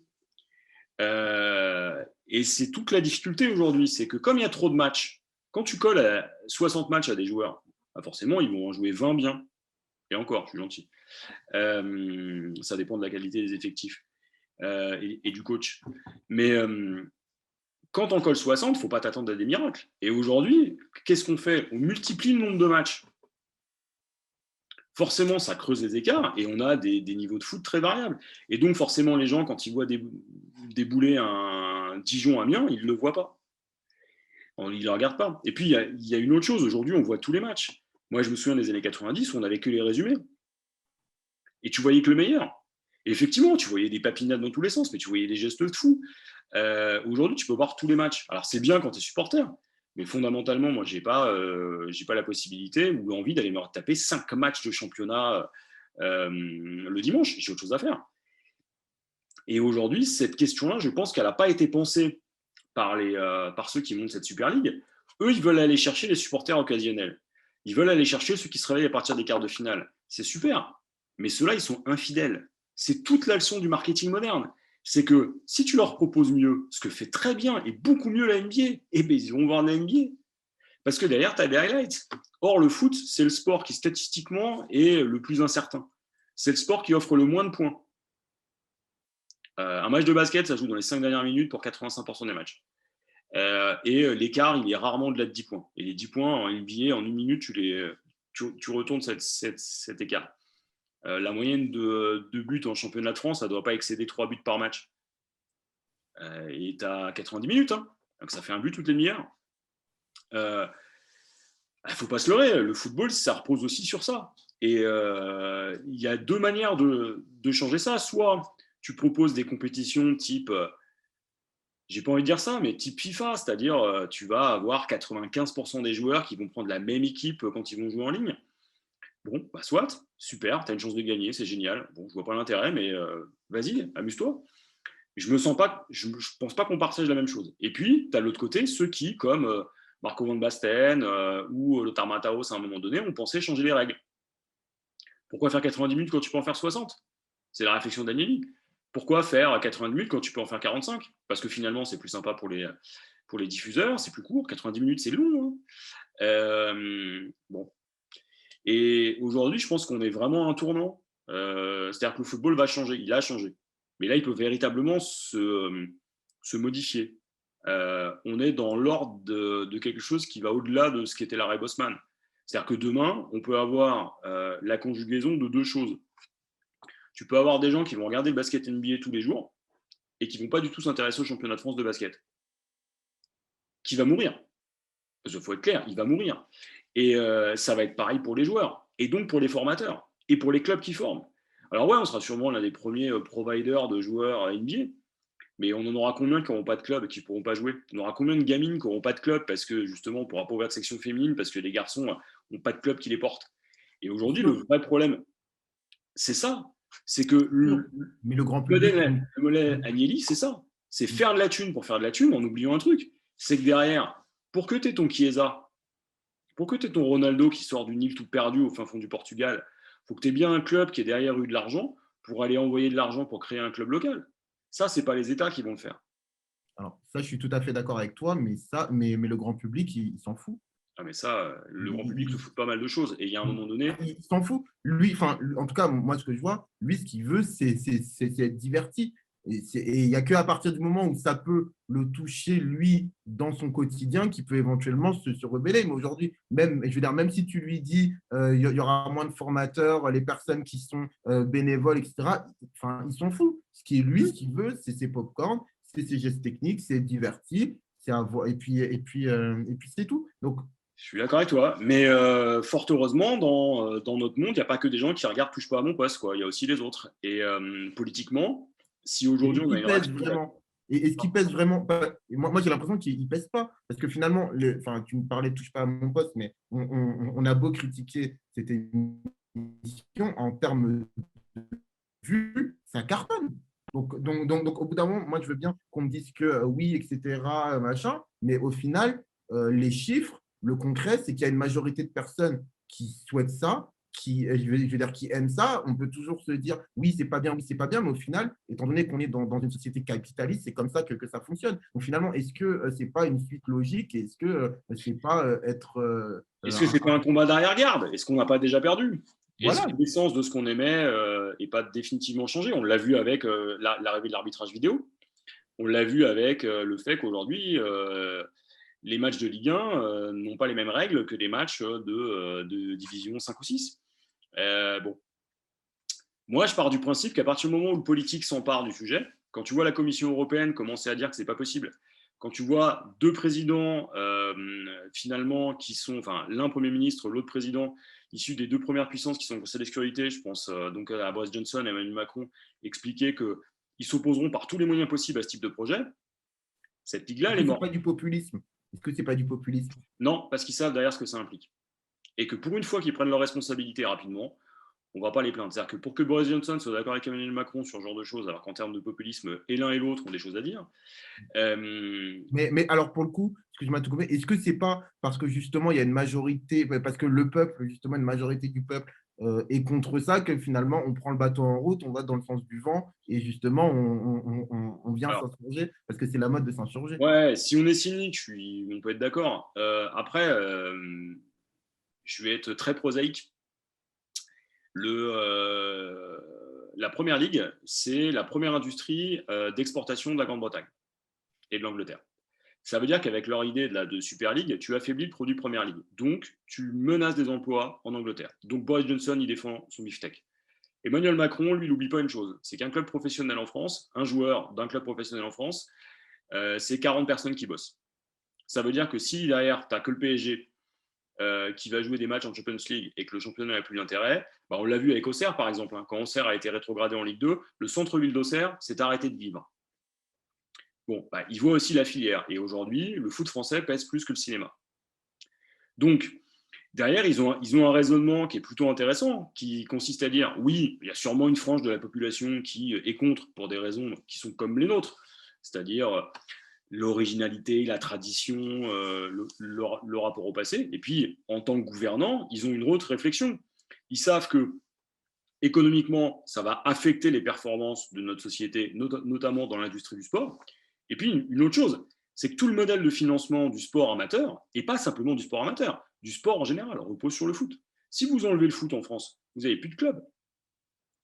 Et c'est toute la difficulté aujourd'hui, c'est que comme il y a trop de matchs, quand tu colles à 60 matchs à des joueurs, bah forcément, ils vont en jouer 20 bien. Et encore, je suis gentil. Ça dépend de la qualité des effectifs et du coach. Mais quand on colle 60, il ne faut pas t'attendre à des miracles. Et aujourd'hui, qu'est-ce qu'on fait? On multiplie le nombre de matchs. Forcément, ça creuse les écarts et on a des niveaux de foot très variables. Et donc, forcément, les gens, quand ils voient débouler un Dijon-Amiens, ils ne le voient pas. Ils ne le regardent pas. Et puis, il y a une autre chose. Aujourd'hui, on voit tous les matchs. Moi, je me souviens des années 90 où on n'avait que les résumés. Et tu voyais que le meilleur. Et effectivement, tu voyais des papinades dans tous les sens, mais tu voyais des gestes de fou. Aujourd'hui, tu peux voir tous les matchs. Alors, c'est bien quand tu es supporter, mais fondamentalement, moi, je n'ai pas la possibilité ou l'envie d'aller me taper 5 matchs de championnat le dimanche. J'ai autre chose à faire. Et aujourd'hui, cette question-là, je pense qu'elle n'a pas été pensée par ceux qui montent cette Super League. Eux, ils veulent aller chercher les supporters occasionnels. Ils veulent aller chercher ceux qui se réveillent à partir des quarts de finale. C'est super. Mais ceux-là, ils sont infidèles. C'est toute la leçon du marketing moderne. C'est que si tu leur proposes mieux, ce que fait très bien et beaucoup mieux la NBA, eh bien, ils vont voir la NBA. Parce que derrière, tu as des highlights. Or, le foot, c'est le sport qui, statistiquement, est le plus incertain. C'est le sport qui offre le moins de points. Un match de basket, ça joue dans les 5 dernières minutes pour 85% des matchs. Et l'écart, il est rarement au-delà de 10 points. Et les 10 points en NBA, en une minute, tu retournes cet écart. La moyenne de buts en championnat de France, ça ne doit pas excéder 3 buts par match. Et tu as 90 minutes, hein, donc ça fait un but toutes les demi-heures. Il ne faut pas se leurrer, le football, ça repose aussi sur ça. Et il y a 2 manières de changer ça. Soit tu proposes des compétitions type, j'ai pas envie de dire ça, mais type FIFA, c'est-à-dire tu vas avoir 95% des joueurs qui vont prendre la même équipe quand ils vont jouer en ligne. Bon, bah soit, super, tu as une chance de gagner, c'est génial. Bon, je vois pas l'intérêt, mais vas-y, amuse-toi. Je pense pas qu'on partage la même chose. Et puis, tu as de l'autre côté ceux qui, comme Marco Van Basten ou Lothar Matthäus à un moment donné, ont pensé changer les règles. Pourquoi faire 90 minutes quand tu peux en faire 60? C'est la réflexion d'Agnelli. Pourquoi faire 90 minutes quand tu peux en faire 45? Parce que finalement, c'est plus sympa pour les diffuseurs, c'est plus court. 90 minutes, c'est long. Hein. Bon. Et aujourd'hui, je pense qu'on est vraiment à un tournant. C'est-à-dire que le football va changer. Il a changé. Mais là, il peut véritablement se modifier. On est dans l'ordre de quelque chose qui va au-delà de ce qu'était l'arrêt Bosman. C'est-à-dire que demain, on peut avoir la conjugaison de 2 choses. Tu peux avoir des gens qui vont regarder le basket NBA tous les jours et qui ne vont pas du tout s'intéresser au championnat de France de basket. Qui va mourir. Parce qu'il faut être clair, il va mourir. Et ça va être pareil pour les joueurs, et donc pour les formateurs, et pour les clubs qui forment. Alors ouais, on sera sûrement l'un des premiers providers de joueurs NBA, mais on en aura combien qui n'auront pas de club et qui ne pourront pas jouer? On aura combien de gamines qui n'auront pas de club parce que justement, on ne pourra pas ouvrir de section féminine parce que les garçons n'ont pas de club qui les porte. Et aujourd'hui, le vrai problème, c'est ça. C'est que mais le grand public, le modèle Agnelli, c'est ça. C'est faire de la thune pour faire de la thune en oubliant un truc. C'est que derrière, pour que tu aies ton Chiesa, pour que tu aies ton Ronaldo qui sort d'une île tout perdue au fin fond du Portugal, il faut que tu aies bien un club qui ait derrière eu de l'argent pour aller envoyer de l'argent pour créer un club local. Ça, ce n'est pas les États qui vont le faire. alors ça, je suis tout à fait d'accord avec toi, mais le grand public, il s'en fout. Ah, mais ça, le grand public se fout pas mal de choses. Et il y a un moment donné. Il s'en fout. Lui, en tout cas, moi, ce que je vois, lui, ce qu'il veut, c'est être diverti. Et il n'y a qu'à partir du moment où ça peut le toucher, lui, dans son quotidien, qu'il peut éventuellement se rebeller. Mais aujourd'hui, même, je veux dire, même si tu lui dis il y aura moins de formateurs, les personnes qui sont bénévoles, etc., il s'en fout. Ce qu'il veut, c'est ses pop-corn, c'est ses gestes techniques, c'est diverti, et puis c'est tout. Donc, je suis d'accord avec toi, mais fort heureusement, dans notre monde, il n'y a pas que des gens qui regardent touche pas à mon poste, quoi. Il y a aussi les autres. Et politiquement, si aujourd'hui on a une pèse réaction. vraiment. Et ce qui pèse vraiment, moi j'ai l'impression qu'il ne pèse pas. Parce que finalement, tu me parlais de touche pas à mon poste, mais on a beau critiquer cette émission en termes de vues, ça cartonne. Donc, au bout d'un moment, moi je veux bien qu'on me dise que oui, etc., machin, mais au final, les chiffres, le concret, c'est qu'il y a une majorité de personnes qui souhaitent ça, je veux dire, qui aiment ça, on peut toujours se dire oui, c'est pas bien, oui, c'est pas bien, mais au final, étant donné qu'on est dans une société capitaliste, c'est comme ça que ça fonctionne. Donc finalement, est-ce que c'est pas une suite logique? Est-ce que c'est pas être Est-ce que c'est pas un combat d'arrière-garde? Est-ce qu'on n'a pas déjà perdu? Est-ce que voilà. l'essence de ce qu'on aimait n'est pas définitivement changée? On l'a vu avec l'arrivée de l'arbitrage vidéo. On l'a vu avec le fait qu'aujourd'hui, les matchs de Ligue 1 n'ont pas les mêmes règles que les matchs de division 5 ou 6. Bon. Moi, je pars du principe qu'à partir du moment où le politique s'empare du sujet, quand tu vois la Commission européenne commencer à dire que c'est pas possible, quand tu vois deux présidents finalement qui sont, enfin l'un Premier ministre, l'autre président, issus des deux premières puissances qui sont au Conseil de sécurité, je pense donc à Boris Johnson et Emmanuel Macron, expliquer qu'ils s'opposeront par tous les moyens possibles à ce type de projet, cette ligue-là, Est-ce elle est que c'est morte. pas du populisme? Est-ce que c'est pas du populisme? Non, parce qu'ils savent derrière ce que ça implique. Et que pour une fois qu'ils prennent leurs responsabilités rapidement, on ne va pas les plaindre. C'est-à-dire que pour que Boris Johnson soit d'accord avec Emmanuel Macron sur ce genre de choses, alors qu'en termes de populisme, et l'un et l'autre ont des choses à dire. Mais alors, pour le coup, excuse-moi de te couper, est-ce que c'est pas parce que justement, il y a une majorité, parce que le peuple, justement, une majorité du peuple est contre ça, que finalement, on prend le bateau en route, on va dans le sens du vent, et justement, on vient alors, s'insurger, parce que c'est la mode de s'insurger. ouais, si on est cynique, on peut être d'accord. Après, je vais être très prosaïque. La première ligue, c'est la première industrie d'exportation de la Grande-Bretagne et de l'Angleterre. Ça veut dire qu'avec leur idée de Super League, tu affaiblis le produit Première Ligue. Donc, tu menaces des emplois en Angleterre. Donc, Boris Johnson, il défend son beefsteak. Emmanuel Macron, lui, il n'oublie pas une chose, c'est qu'un club professionnel en France, un joueur d'un club professionnel en France, c'est 40 personnes qui bossent. Ça veut dire que si derrière, tu n'as que le PSG qui va jouer des matchs en Champions League et que le championnat n'a plus d'intérêt, bah on l'a vu avec Auxerre, par exemple. Hein. Quand Auxerre a été rétrogradé en Ligue 2, le centre-ville d'Auxerre s'est arrêté de vivre. Bon, bah, il voit aussi la filière. Et aujourd'hui, le foot français pèse plus que le cinéma. Donc, derrière, ils ont un raisonnement qui est plutôt intéressant, qui consiste à dire, oui, il y a sûrement une frange de la population qui est contre pour des raisons qui sont comme les nôtres, c'est-à-dire l'originalité, la tradition, le rapport au passé. Et puis, en tant que gouvernants, ils ont une autre réflexion. Ils savent que économiquement, ça va affecter les performances de notre société, notamment dans l'industrie du sport. Et puis, une autre chose, c'est que tout le modèle de financement du sport amateur, et pas simplement du sport amateur, du sport en général, repose sur le foot. Si vous enlevez le foot en France, vous n'avez plus de clubs.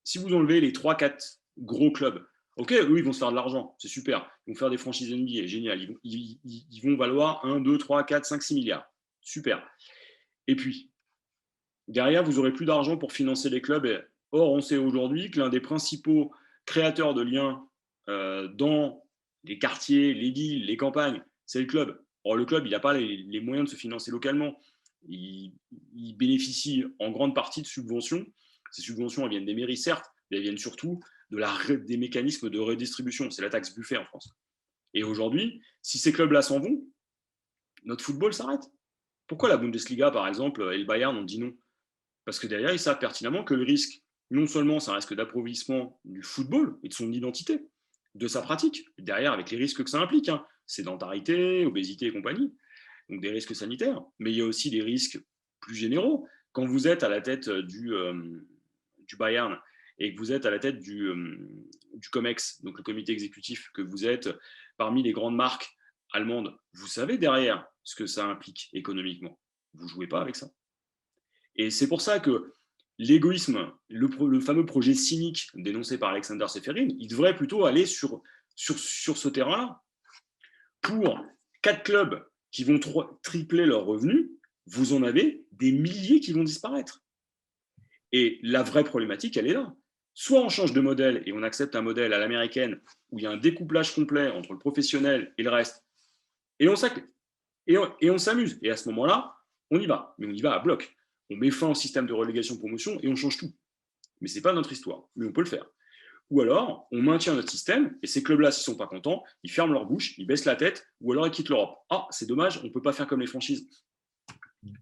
Si vous enlevez les 3-4 gros clubs, ok, eux, ils vont se faire de l'argent, c'est super. Ils vont faire des franchises NBA, génial. Ils vont valoir 1, 2, 3, 4, 5, 6 milliards. Super. Et puis, derrière, vous n'aurez plus d'argent pour financer les clubs. Or, on sait aujourd'hui que l'un des principaux créateurs de liens dans les quartiers, les villes, les campagnes, c'est le club. Or, le club, il n'a pas les moyens de se financer localement. Il bénéficie en grande partie de subventions. Ces subventions, elles viennent des mairies, certes, mais elles viennent surtout des mécanismes de redistribution. C'est la taxe Buffet en France. Et aujourd'hui, si ces clubs-là s'en vont, notre football s'arrête. Pourquoi la Bundesliga, par exemple, et le Bayern ont dit non? Parce que derrière, ils savent pertinemment que le risque, non seulement c'est un risque d'appauvrissement du football et de son identité, de sa pratique, derrière avec les risques que ça implique, hein, sédentarité, obésité et compagnie, donc des risques sanitaires, mais il y a aussi des risques plus généraux. Quand vous êtes à la tête du Bayern et que vous êtes à la tête du COMEX, donc le comité exécutif, que vous êtes parmi les grandes marques allemandes, vous savez derrière ce que ça implique économiquement. Vous ne jouez pas avec ça. Et c'est pour ça que l'égoïsme, le fameux projet cynique dénoncé par Alexander Seferin, il devrait plutôt aller sur ce terrain-là. Pour 4 clubs qui vont tripler leurs revenus, vous en avez des milliers qui vont disparaître. Et la vraie problématique, elle est là. Soit on change de modèle et on accepte un modèle à l'américaine où il y a un découplage complet entre le professionnel et le reste, et on s'amuse. Et à ce moment-là, on y va. Mais on y va à bloc. On met fin au système de relégation-promotion et on change tout. Mais ce n'est pas notre histoire. Mais on peut le faire. Ou alors, on maintient notre système et ces clubs-là, s'ils ne sont pas contents, ils ferment leur bouche, ils baissent la tête ou alors ils quittent l'Europe. Ah, c'est dommage, on ne peut pas faire comme les franchises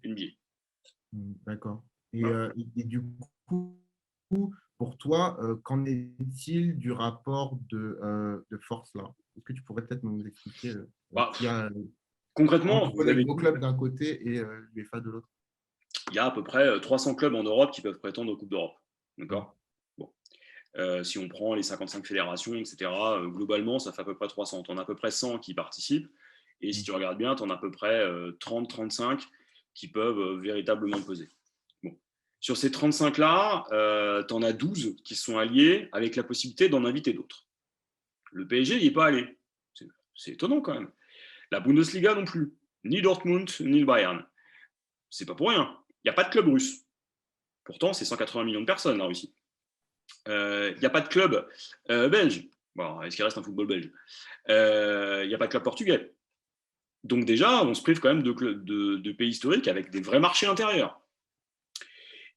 NBA. D'accord. Voilà. Et du coup, pour toi, qu'en est-il du rapport de force là? Est-ce que tu pourrais peut-être nous expliquer Bah, qu'il y a concrètement, entre vous les avez gros clubs d'un côté et l'UEFA de l'autre? il y a à peu près 300 clubs en Europe qui peuvent prétendre aux Coupes d'Europe. D'accord. Bon. Si on prend les 55 fédérations, etc., globalement, ça fait à peu près 300. Tu en as à peu près 100 qui participent. Et si tu regardes bien, tu en as à peu près 30-35 qui peuvent véritablement peser. Bon. Sur ces 35-là, tu en as 12 qui sont alliés avec la possibilité d'en inviter d'autres. Le PSG n'y est pas allé. C'est étonnant quand même. La Bundesliga non plus. Ni Dortmund, ni le Bayern. C'est pas pour rien. Il n'y a pas de club russe. Pourtant, c'est 180 millions de personnes, la Russie. Il n'y a pas de club belge. Bon, est-ce qu'il reste un football belge? Il n'y a pas de club portugais. Donc déjà, on se prive quand même de pays historiques avec des vrais marchés intérieurs.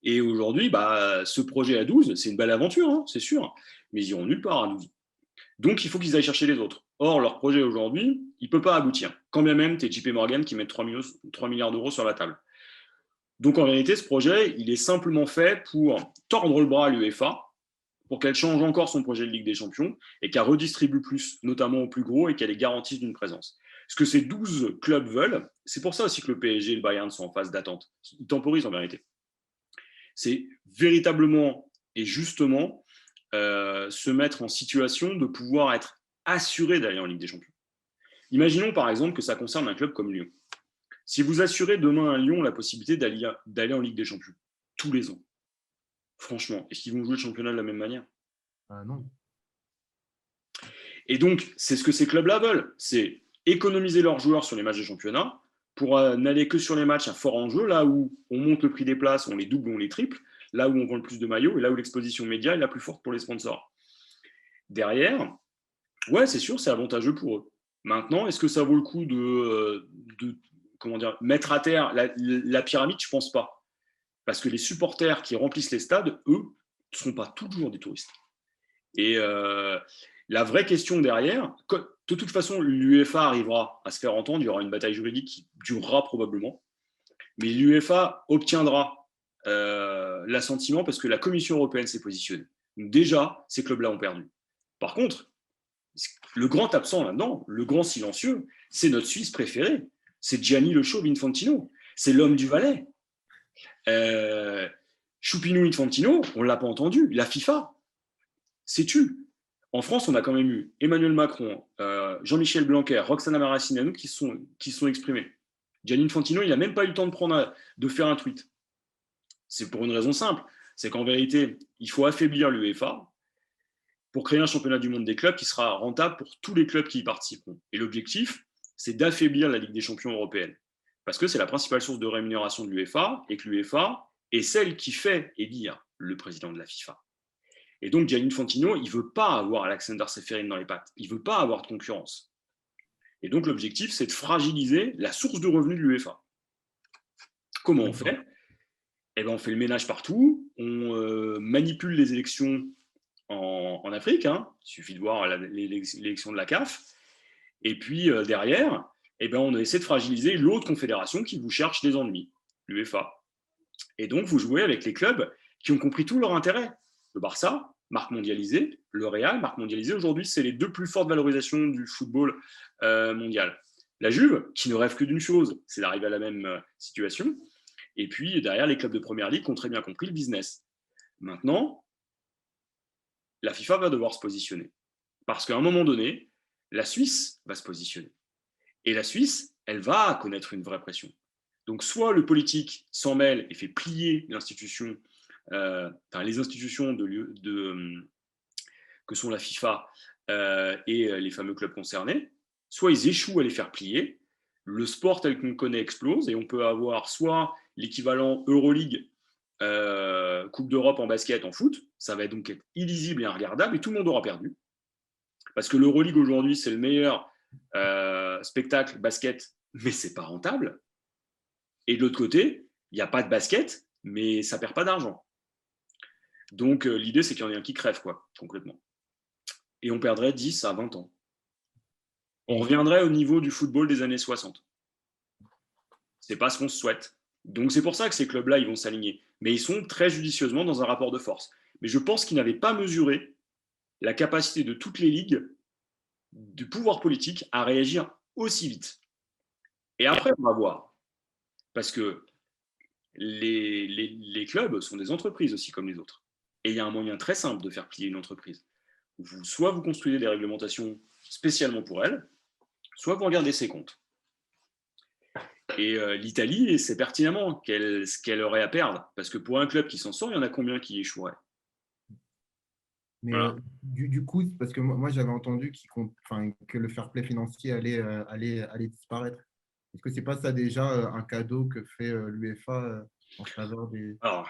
Et aujourd'hui, ce projet à 12, c'est une belle aventure, hein, c'est sûr, mais ils iront nulle part à 12. Donc il faut qu'ils aillent chercher les autres. Or, leur projet aujourd'hui, il ne peut pas aboutir. Quand bien même, tu es JP Morgan qui met 3 milliards d'euros sur la table. Donc en réalité, ce projet, il est simplement fait pour tordre le bras à l'UEFA, pour qu'elle change encore son projet de Ligue des Champions et qu'elle redistribue plus, notamment aux plus gros, et qu'elle les garantisse d'une présence. Ce que ces 12 clubs veulent, c'est pour ça aussi que le PSG et le Bayern sont en phase d'attente. Ils temporisent en vérité. C'est véritablement et justement se mettre en situation de pouvoir être assuré d'aller en Ligue des Champions. Imaginons par exemple que ça concerne un club comme Lyon. Si vous assurez demain à Lyon la possibilité d'aller en Ligue des Champions tous les ans, franchement, est-ce qu'ils vont jouer le championnat de la même manière? Non. Et donc, c'est ce que ces clubs-là veulent, c'est économiser leurs joueurs sur les matchs de championnat pour n'aller que sur les matchs à fort enjeu, là où on monte le prix des places, on les double, on les triple, là où on vend le plus de maillots et là où l'exposition média est la plus forte pour les sponsors. Derrière, ouais, c'est sûr, c'est avantageux pour eux. Maintenant, est-ce que ça vaut le coup de mettre à terre la pyramide? Je ne pense pas. Parce que les supporters qui remplissent les stades, eux, ne seront pas toujours des touristes. Et la vraie question derrière, de toute façon, l'UEFA arrivera à se faire entendre, il y aura une bataille juridique qui durera probablement, mais l'UEFA obtiendra l'assentiment parce que la Commission européenne s'est positionnée. Donc déjà, ces clubs-là ont perdu. Par contre, le grand absent là-dedans, le grand silencieux, c'est notre Suisse préféré, c'est Gianni Le Chauve Infantino, c'est l'homme du Valais. Choupinou Infantino, on ne l'a pas entendu, la FIFA, c'est tu. En France, on a quand même eu Emmanuel Macron, Jean-Michel Blanquer, Roxana Maracineanu qui sont exprimés. Gianni Infantino, il n'a même pas eu le temps de faire un tweet. C'est pour une raison simple, c'est qu'en vérité, il faut affaiblir l'UEFA pour créer un championnat du monde des clubs qui sera rentable pour tous les clubs qui y participeront. Et l'objectif, c'est d'affaiblir la Ligue des champions européenne. Parce que c'est la principale source de rémunération de l'UEFA et que l'UEFA est celle qui fait élire le président de la FIFA. Et donc, Gianni Infantino, il ne veut pas avoir Alexander Seferin dans les pattes. Il ne veut pas avoir de concurrence. Et donc, l'objectif, c'est de fragiliser la source de revenus de l'UEFA. Comment on fait? Eh ben, on fait le ménage partout. On manipule les élections en Afrique. Hein. Il suffit de voir l'élection de la CAF. Et puis, derrière, eh ben, on essaie de fragiliser l'autre confédération qui vous cherche des ennemis, l'UEFA. Et donc, vous jouez avec les clubs qui ont compris tout leur intérêt. Le Barça, marque mondialisée, le Real, marque mondialisée. Aujourd'hui, c'est les deux plus fortes valorisations du football mondial. La Juve, qui ne rêve que d'une chose, c'est d'arriver à la même situation. Et puis, derrière, les clubs de première ligue ont très bien compris le business. Maintenant, la FIFA va devoir se positionner. Parce qu'à un moment donné, la Suisse va se positionner. Et la Suisse, elle va connaître une vraie pression. Donc, soit le politique s'en mêle et fait plier l'institution, les institutions que sont la FIFA et les fameux clubs concernés, soit ils échouent à les faire plier, le sport tel qu'on le connaît explose et on peut avoir soit l'équivalent Euroleague, Coupe d'Europe en basket, en foot, ça va donc être illisible et regardable et tout le monde aura perdu. Parce que l'Euroleague aujourd'hui, c'est le meilleur spectacle basket, mais c'est pas rentable. Et de l'autre côté, il n'y a pas de basket, mais ça perd pas d'argent. Donc l'idée, c'est qu'il y en ait un qui crève, quoi, concrètement. Et on perdrait 10 à 20 ans. On reviendrait au niveau du football des années 60. C'est pas ce qu'on se souhaite. Donc c'est pour ça que ces clubs-là, ils vont s'aligner. Mais ils sont très judicieusement dans un rapport de force. Mais je pense qu'ils n'avaient pas mesuré la capacité de toutes les ligues, du pouvoir politique, à réagir aussi vite. Et après, on va voir. Parce que les clubs sont des entreprises aussi comme les autres. Et il y a un moyen très simple de faire plier une entreprise. Soit vous construisez des réglementations spécialement pour elle, soit vous regardez ses comptes. Et l'Italie sait pertinemment ce qu'elle aurait à perdre. Parce que pour un club qui s'en sort, il y en a combien qui échoueraient? Mais Voilà. du coup, parce que moi j'avais entendu que le fair play financier allait disparaître. Est-ce que c'est pas ça déjà un cadeau que fait l'UEFA en faveur Alors, des grands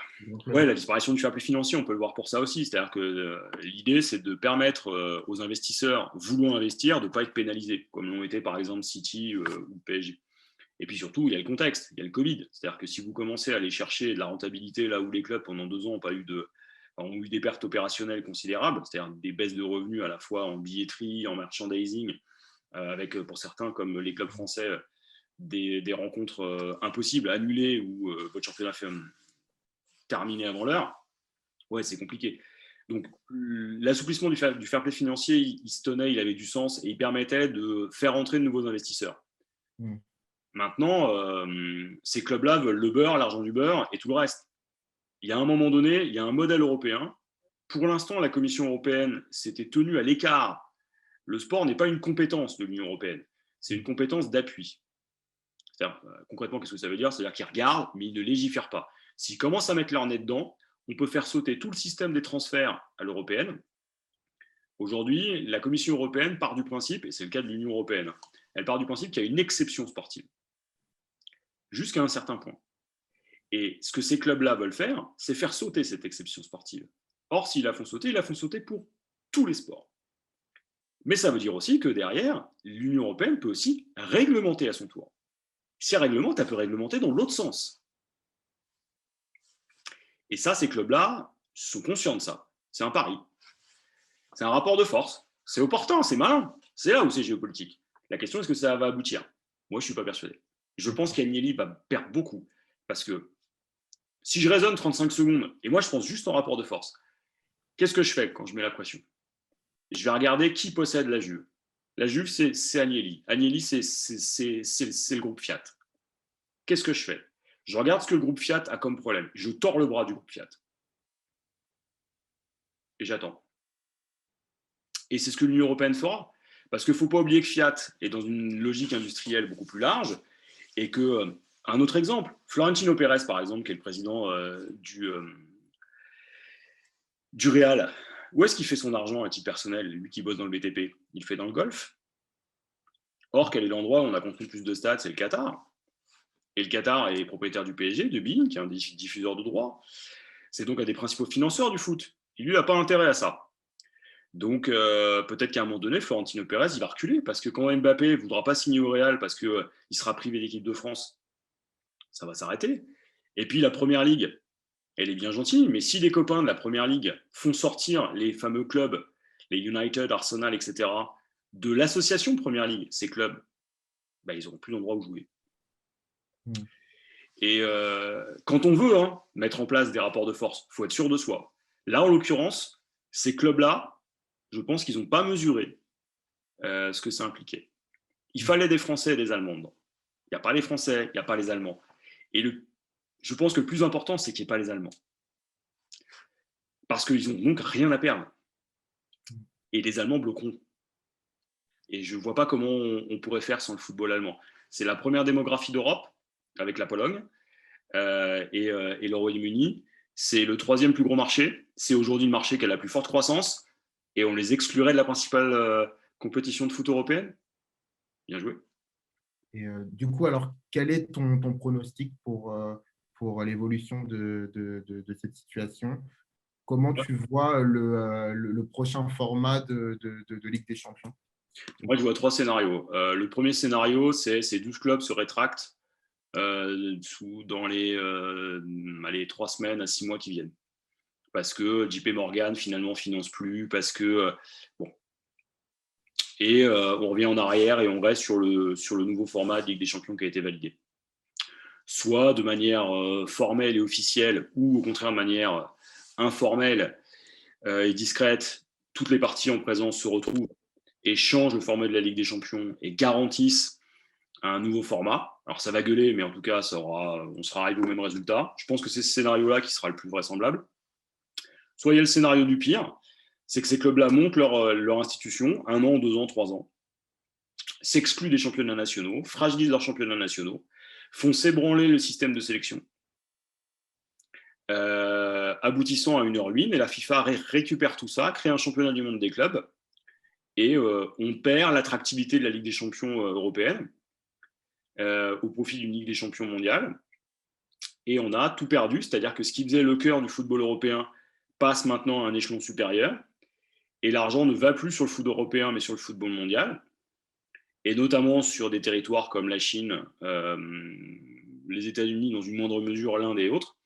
ouais, clubs? la disparition du fair play financier, on peut le voir pour ça aussi. C'est-à-dire que l'idée, c'est de permettre aux investisseurs voulant investir de ne pas être pénalisés, comme l'ont été par exemple City ou PSG. Et puis surtout, il y a le contexte, il y a le Covid. C'est-à-dire que si vous commencez à aller chercher de la rentabilité là où les clubs, pendant 2 ans, ont eu des pertes opérationnelles considérables, c'est-à-dire des baisses de revenus à la fois en billetterie, en merchandising, avec pour certains, comme les clubs français, des rencontres impossibles, annulées ou votre championnat fait terminé avant l'heure, ouais, c'est compliqué. Donc, l'assouplissement du fair play financier, il se tenait, il avait du sens et il permettait de faire entrer de nouveaux investisseurs. Mm. Maintenant, ces clubs-là veulent le beurre, l'argent du beurre et tout le reste. Il y a un moment donné, il y a un modèle européen. Pour l'instant, la Commission européenne s'était tenue à l'écart. Le sport n'est pas une compétence de l'Union européenne, c'est une compétence d'appui. Concrètement, qu'est-ce que ça veut dire? C'est-à-dire qu'ils regardent, mais ils ne légifèrent pas. S'ils commencent à mettre leur nez dedans, on peut faire sauter tout le système des transferts à l'européenne. Aujourd'hui, la Commission européenne part du principe, et c'est le cas de l'Union européenne, elle part du principe qu'il y a une exception sportive, jusqu'à un certain point. Et ce que ces clubs-là veulent faire, c'est faire sauter cette exception sportive. Or, s'ils la font sauter, ils la font sauter pour tous les sports. Mais ça veut dire aussi que derrière, l'Union européenne peut aussi réglementer à son tour. Si elle réglemente, elle peut réglementer dans l'autre sens. Et ça, ces clubs-là sont conscients de ça. C'est un pari. C'est un rapport de force. C'est opportun, c'est malin. C'est là où c'est géopolitique. La question, est-ce que ça va aboutir? Moi, je ne suis pas persuadé. Je pense qu'Agnelli va perdre beaucoup. Parce que si je raisonne 35 secondes, et moi, je pense juste en rapport de force, qu'est-ce que je fais quand je mets la pression? Je vais regarder qui possède la Juve. La Juve, c'est Agnelli. Agnelli, c'est le groupe Fiat. Qu'est-ce que je fais? Je regarde ce que le groupe Fiat a comme problème. Je tords le bras du groupe Fiat. Et j'attends. Et c'est ce que l'Union européenne fera. Parce qu'il ne faut pas oublier que Fiat est dans une logique industrielle beaucoup plus large et que, un autre exemple, Florentino Pérez, par exemple, qui est le président du Real, où est-ce qu'il fait son argent à titre personnel, lui qui bosse dans le BTP? Il le fait dans le golf. Or, quel est l'endroit où on a construit plus de stades? C'est le Qatar. Et le Qatar est propriétaire du PSG, de BeIN, qui est un diffuseur de droits. C'est donc un des principaux financeurs du foot. Il lui n'a pas intérêt à ça. Donc, peut-être qu'à un moment donné, Florentino Pérez, il va reculer, parce que quand Mbappé ne voudra pas signer au Real parce qu'il sera privé d'équipe de France, ça va s'arrêter. Et puis, la Première Ligue, elle est bien gentille, mais si les copains de la Première Ligue font sortir les fameux clubs, les United, Arsenal, etc., de l'association Première Ligue, ces clubs, bah, ils n'auront plus d'endroit où jouer. Mm. Et quand on veut mettre en place des rapports de force, il faut être sûr de soi. Là, en l'occurrence, ces clubs-là, je pense qu'ils n'ont pas mesuré ce que ça impliquait. Il fallait des Français et des Allemands dedans. Il n'y a pas les Français, il n'y a pas les Allemands. Et je pense que le plus important, c'est qu'il n'y ait pas les Allemands. Parce qu'ils n'ont donc rien à perdre. Et les Allemands bloqueront. Et je ne vois pas comment on pourrait faire sans le football allemand. C'est la première démographie d'Europe, avec la Pologne et le Royaume-Uni. C'est le 3e plus gros marché. C'est aujourd'hui le marché qui a la plus forte croissance. Et on les exclurait de la principale compétition de foot européenne. Bien joué. Et du coup, alors, quel est ton pronostic pour l'évolution de cette situation? Comment tu vois le prochain format de Ligue des Champions? Moi, je vois 3 scénarios. Le premier scénario, c'est ces 12 clubs se rétractent dans les 3 semaines à 6 mois qui viennent. Parce que JP Morgan, finalement, finance plus, parce que... bon. Et on revient en arrière et on reste sur le nouveau format de Ligue des Champions qui a été validé. Soit de manière formelle et officielle, ou au contraire de manière informelle et discrète, toutes les parties en présence se retrouvent et changent le format de la Ligue des Champions et garantissent un nouveau format. Alors ça va gueuler, mais en tout cas, on sera arrivé au même résultat. Je pense que c'est ce scénario-là qui sera le plus vraisemblable. Soit il y a le scénario du pire, c'est que ces clubs-là montent leur institution, 1 an, 2 ans, 3 ans, s'excluent des championnats nationaux, fragilisent leurs championnats nationaux, font s'ébranler le système de sélection, aboutissant à une ruine, et la FIFA récupère tout ça, crée un championnat du monde des clubs, et on perd l'attractivité de la Ligue des champions européenne au profit d'une Ligue des champions mondiale, et on a tout perdu, c'est-à-dire que ce qui faisait le cœur du football européen passe maintenant à un échelon supérieur, et l'argent ne va plus sur le foot européen, mais sur le football mondial, et notamment sur des territoires comme la Chine, les États-Unis, dans une moindre mesure, l'Inde et autres,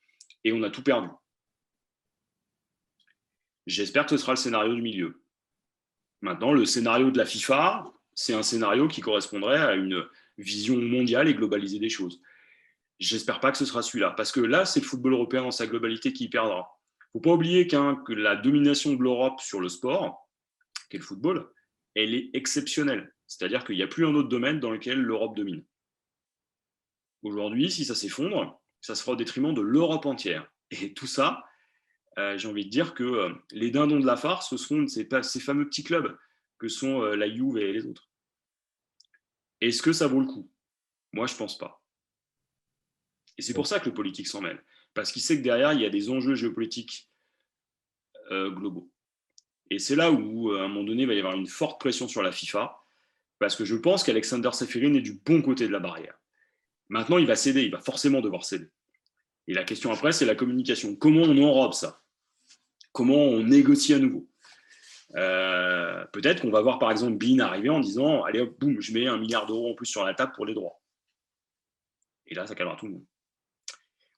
et on a tout perdu. J'espère que ce sera le scénario du milieu. Maintenant, le scénario de la FIFA, c'est un scénario qui correspondrait à une vision mondiale et globalisée des choses. J'espère pas que ce sera celui-là, parce que là, c'est le football européen dans sa globalité qui y perdra. Il ne faut pas oublier que la domination de l'Europe sur le sport, qui est le football, elle est exceptionnelle. C'est-à-dire qu'il n'y a plus un autre domaine dans lequel l'Europe domine. Aujourd'hui, si ça s'effondre, ça se fera au détriment de l'Europe entière. Et tout ça, j'ai envie de dire que les dindons de la farce, ce sont ces fameux petits clubs que sont la Juve et les autres. Est-ce que ça vaut le coup? Moi, je ne pense pas. Et c'est pour ça que le politique s'en mêle. Parce qu'il sait que derrière, il y a des enjeux géopolitiques globaux. Et c'est là où, à un moment donné, il va y avoir une forte pression sur la FIFA, parce que je pense qu'Alexander Ceferin est du bon côté de la barrière. Maintenant, il va céder, il va forcément devoir céder. Et la question après, c'est la communication. Comment on enrobe ça? Comment on négocie à nouveau? Peut-être qu'on va voir par exemple Bein arriver en disant allez hop, boum, je mets 1 milliard d'euros en plus sur la table pour les droits. Et là, ça calmera tout le monde.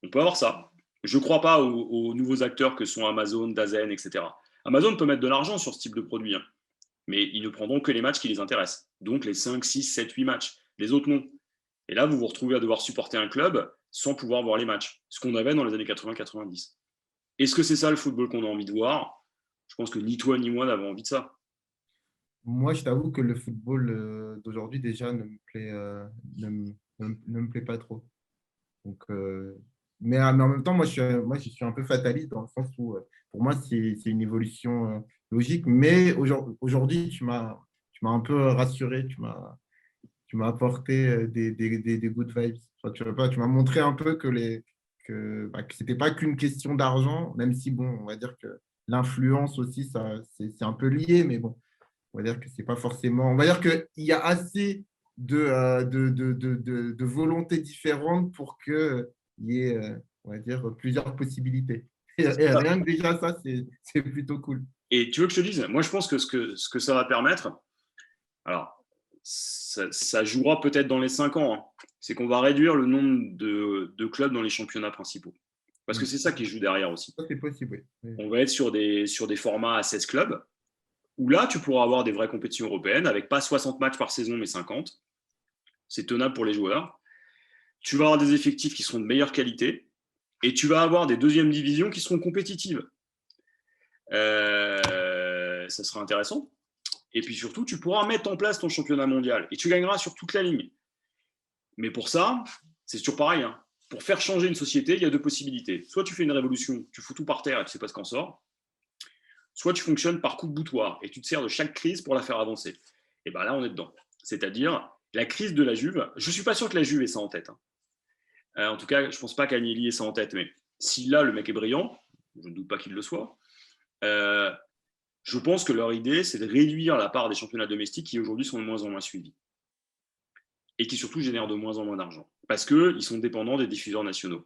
On peut avoir ça. Je ne crois pas aux nouveaux acteurs que sont Amazon, Dazen, etc. Amazon peut mettre de l'argent sur ce type de produit, hein, mais ils ne prendront que les matchs qui les intéressent. Donc les 5, 6, 7, 8 matchs. Les autres, non. Et là, vous vous retrouvez à devoir supporter un club sans pouvoir voir les matchs. Ce qu'on avait dans les années 80-90. Est-ce que c'est ça le football qu'on a envie de voir? Je pense que ni toi ni moi n'avons envie de ça. Moi, je t'avoue que le football d'aujourd'hui, déjà, ne me plaît pas trop. Donc, mais en même temps, moi, je suis un peu fataliste dans le sens où, pour moi, c'est une évolution logique. Mais aujourd'hui, tu m'as un peu rassuré, tu m'as apporté des good vibes. Enfin, tu m'as montré un peu que ce n'était pas qu'une question d'argent, même si, bon, on va dire que l'influence aussi, ça, c'est un peu lié, mais bon, on va dire que c'est pas forcément. On va dire qu'il y a assez de volontés différentes pour qu'il y ait, on va dire, plusieurs possibilités. Et rien que déjà ça, c'est plutôt cool. Et tu veux que je te dise, moi je pense que ce que ça va permettre, alors ça jouera peut-être dans les 5 ans, hein, c'est qu'on va réduire le nombre de clubs dans les championnats principaux. Parce que c'est ça qui joue derrière aussi. Ça, c'est possible, oui. On va être sur des formats à 16 clubs, où là tu pourras avoir des vraies compétitions européennes, avec pas 60 matchs par saison, mais 50. C'est tenable pour les joueurs. Tu vas avoir des effectifs qui seront de meilleure qualité, et tu vas avoir des deuxièmes divisions qui seront compétitives. Ça sera intéressant. Et puis surtout, tu pourras mettre en place ton championnat mondial et tu gagneras sur toute la ligne. Mais pour ça, c'est toujours pareil, hein. Pour faire changer une société, il y a 2 possibilités. Soit tu fais une révolution, tu fous tout par terre et tu ne sais pas ce qu'en sort. Soit tu fonctionnes par coup de boutoir et tu te sers de chaque crise pour la faire avancer. Et bien là, on est dedans. C'est-à-dire, la crise de la Juve, je ne suis pas sûr que la Juve ait ça en tête, hein. En tout cas, je ne pense pas qu'Agnelli ait ça en tête. Mais si là, le mec est brillant, je ne doute pas qu'il le soit, je pense que leur idée, c'est de réduire la part des championnats domestiques qui aujourd'hui sont de moins en moins suivis et qui surtout génèrent de moins en moins d'argent parce qu'ils sont dépendants des diffuseurs nationaux.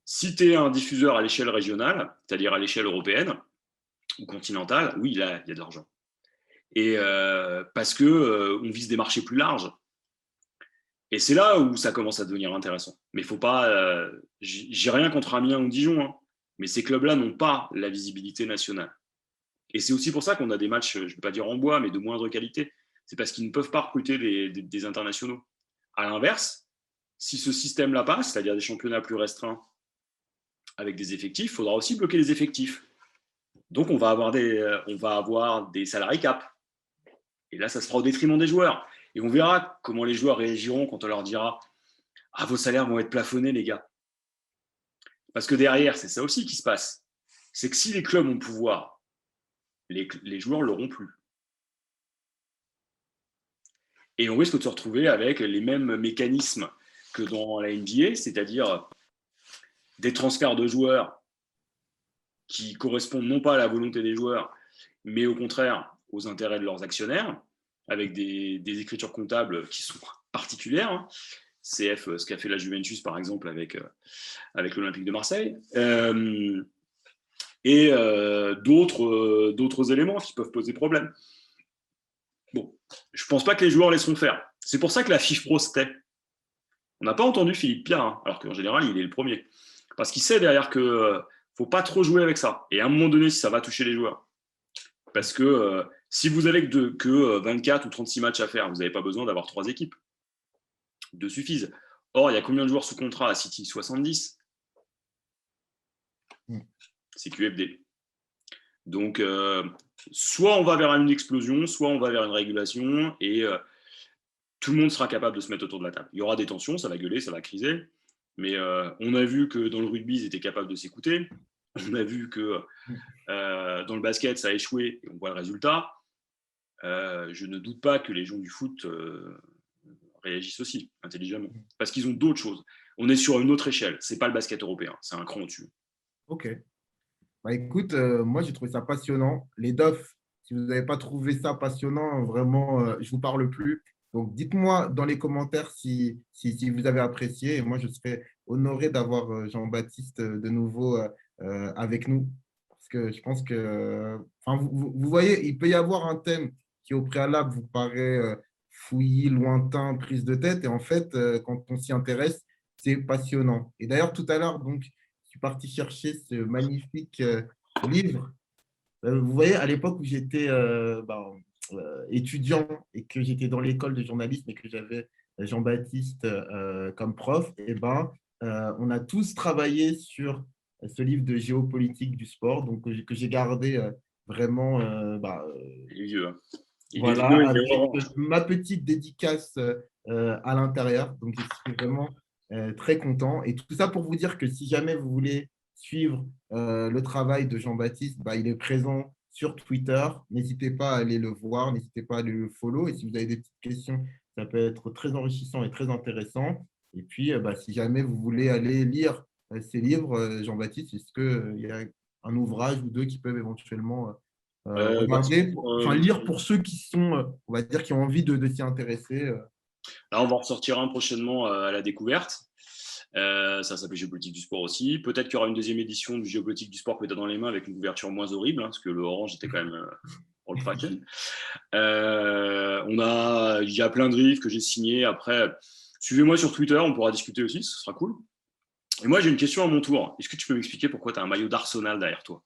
Si tu es un diffuseur à l'échelle régionale, c'est-à-dire à l'échelle européenne ou continentale, oui, là, il y a de l'argent. Et parce qu'on vise des marchés plus larges. Et c'est là où ça commence à devenir intéressant. Mais il ne faut pas. J'ai rien contre Amiens ou Dijon, hein, mais ces clubs-là n'ont pas la visibilité nationale. Et c'est aussi pour ça qu'on a des matchs, je ne vais pas dire en bois, mais de moindre qualité. C'est parce qu'ils ne peuvent pas recruter des internationaux. À l'inverse, si ce système-là passe, c'est-à-dire des championnats plus restreints avec des effectifs, il faudra aussi bloquer les effectifs. Donc, on va avoir des salariés cap. Et là, ça se fera au détriment des joueurs. Et on verra comment les joueurs réagiront quand on leur dira Ah, vos salaires vont être plafonnés, les gars. Parce que derrière, c'est ça aussi qui se passe. C'est que si les clubs ont le pouvoir, les joueurs ne l'auront plus. Et on risque de se retrouver avec les mêmes mécanismes que dans la NBA, c'est-à-dire des transferts de joueurs qui correspondent non pas à la volonté des joueurs, mais au contraire aux intérêts de leurs actionnaires, avec des écritures comptables qui sont particulières. Hein. CF, ce qu'a fait la Juventus, par exemple, avec l'Olympique de Marseille. Et d'autres éléments qui peuvent poser problème. Bon, je ne pense pas que les joueurs laisseront faire. C'est pour ça que la FIFPro se tait. On n'a pas entendu Philippe Pierre, hein, alors qu'en général, il est le premier. Parce qu'il sait derrière qu'il ne faut pas trop jouer avec ça. Et à un moment donné, si ça va toucher les joueurs. Parce que si vous avez que 24 ou 36 matchs à faire, vous n'avez pas besoin d'avoir 3 équipes. 2 suffisent. Or, il y a combien de joueurs sous contrat à City? 70. C'est QFD. Donc, soit on va vers une explosion, soit on va vers une régulation et tout le monde sera capable de se mettre autour de la table. Il y aura des tensions, ça va gueuler, ça va criser, mais on a vu que dans le rugby, ils étaient capables de s'écouter. On a vu que dans le basket, ça a échoué et on voit le résultat. Je ne doute pas que les gens du foot réagissent aussi intelligemment parce qu'ils ont d'autres choses. On est sur une autre échelle. C'est pas le basket européen, c'est un cran au-dessus. Ok. Bah, écoute, moi, j'ai trouvé ça passionnant. Les DOF, si vous n'avez pas trouvé ça passionnant, vraiment, je ne vous parle plus. Donc, dites-moi dans les commentaires si vous avez apprécié. Et moi, je serais honoré d'avoir Jean-Baptiste de nouveau avec nous. Parce que je pense que, enfin, vous voyez, il peut y avoir un thème qui, au préalable, vous paraît fouillis, lointain, prise de tête. Et en fait, quand on s'y intéresse, c'est passionnant. Et d'ailleurs, tout à l'heure, donc, je suis parti chercher ce magnifique livre. Vous voyez, à l'époque où j'étais étudiant et que j'étais dans l'école de journalisme et que j'avais Jean-Baptiste comme prof, et on a tous travaillé sur ce livre de géopolitique du sport, donc que j'ai gardé vraiment. Il est vieux. Hein. Il est Voilà, vieux, il est avec orange. ma petite dédicace à l'intérieur. Donc, je suis vraiment très content. Et tout ça pour vous dire que si jamais vous voulez suivre le travail de Jean-Baptiste, il est présent sur Twitter. N'hésitez pas à aller le voir, n'hésitez pas à aller le follow. Et si vous avez des petites questions, ça peut être très enrichissant et très intéressant. Et puis, si jamais vous voulez aller lire ces livres, Jean-Baptiste, est-ce qu'il y a un ouvrage ou deux qui peuvent éventuellement regarder, enfin lire pour ceux qui sont, on va dire, qui ont envie de s'y intéresser. Là, on va en ressortir un prochainement à la découverte. Ça s'appelle Géopolitique du sport aussi. Peut-être qu'il y aura une deuxième édition du Géopolitique du sport que tu as dans les mains avec une couverture moins horrible, hein, parce que le orange était quand même pour le craquer. Il y a plein de livres que j'ai signés. Après, suivez-moi sur Twitter, on pourra discuter aussi, ce sera cool. Et moi, j'ai une question à mon tour. Est-ce que tu peux m'expliquer pourquoi tu as un maillot d'Arsenal derrière toi?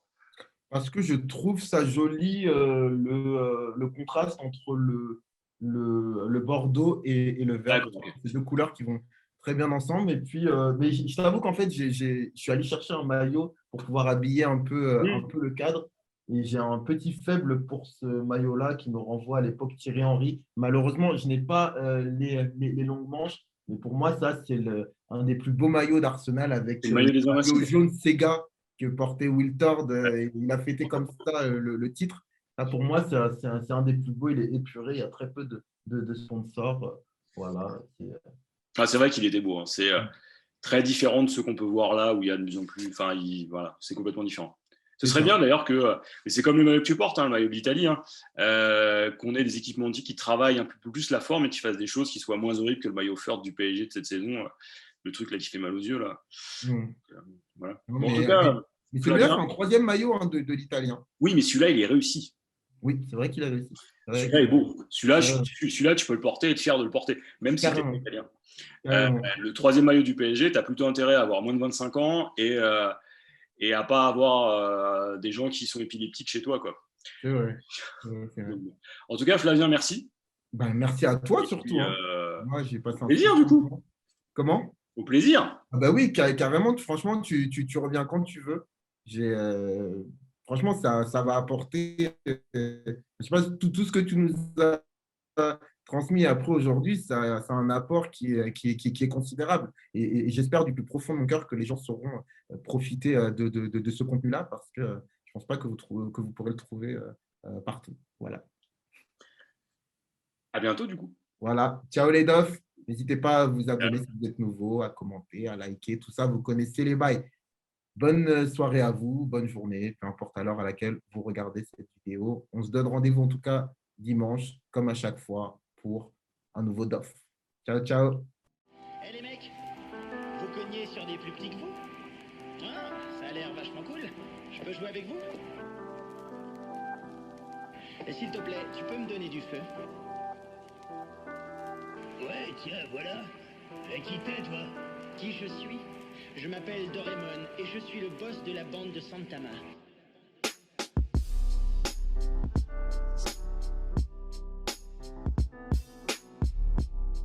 Parce que je trouve ça joli, le contraste entre le bordeaux et le vert. D'accord, ok. Ces deux couleurs qui vont très bien ensemble. Et puis, mais je t'avoue qu'en fait, je suis allé chercher un maillot pour pouvoir habiller un peu le cadre. Et j'ai un petit faible pour ce maillot-là qui me renvoie à l'époque Thierry Henry. Malheureusement, je n'ai pas les longues manches. Mais pour moi, ça, c'est un des plus beaux maillots d'Arsenal avec C'est le le maillot des maillot Invincibles. jaune Sega que portait Will Tord. Il a fêté comme ça le titre. Là, pour moi, c'est un des plus beaux. Il est épuré. Il y a très peu de sponsors. Voilà. C'est vrai qu'il était beau. Hein. C'est très différent de ceux qu'on peut voir là où il y a de plus en plus. Enfin, voilà, c'est complètement différent. Ce serait bien d'ailleurs que, et c'est comme le maillot que tu portes, hein, le maillot de l'Italie, hein, qu'on ait des équipementiers qui travaillent un peu plus la forme et qui fassent des choses qui soient moins horribles que le maillot Ford du PSG de cette saison, le truc là qui fait mal aux yeux là. Voilà. Non, Bon, en tout cas, mais celui-là, c'est Flavien, un troisième maillot de l'Italien. oui, mais celui-là il est réussi. Oui, c'est vrai qu'il a réussi. Celui-là est beau. Celui-là, tu peux le porter et être fier de le porter, même si tu es Carrément. italien. Carrément. Le troisième maillot du PSG, tu as plutôt intérêt à avoir moins de 25 ans et à pas avoir des gens qui sont épileptiques chez toi, quoi. C'est vrai. C'est vrai. En tout cas, Flavien, merci. Merci à toi Et surtout. puis, Moi, j'ai passé au un plaisir, très du bon coup. moment. Comment? Au plaisir. Oui, carrément. Franchement, tu reviens quand tu veux. Franchement, ça va apporter. Je sais pas tout ce que tu nous as transmis. Après, aujourd'hui, ça a un apport qui est considérable. Et j'espère du plus profond de mon cœur que les gens sauront profiter de ce contenu-là parce que je ne pense pas que vous pourrez le trouver partout. Voilà. À bientôt, du coup. Voilà. Ciao les dofs. N'hésitez pas à vous abonner si vous êtes nouveau, à commenter, à liker, tout ça. Vous connaissez les bails. Bonne soirée à vous, bonne journée, peu importe à l'heure à laquelle vous regardez cette vidéo. On se donne rendez-vous en tout cas dimanche, comme à chaque fois, pour un nouveau DOF. Ciao, ciao. Eh les mecs, vous cognez sur des plus petits que vous? Ah, ça a l'air vachement cool. Je peux jouer avec vous? Et s'il te plaît, tu peux me donner du feu? Ouais, tiens, voilà. Qui t'es, toi? Qui je suis? Je m'appelle Doraemon et je suis le boss de la bande de Santama.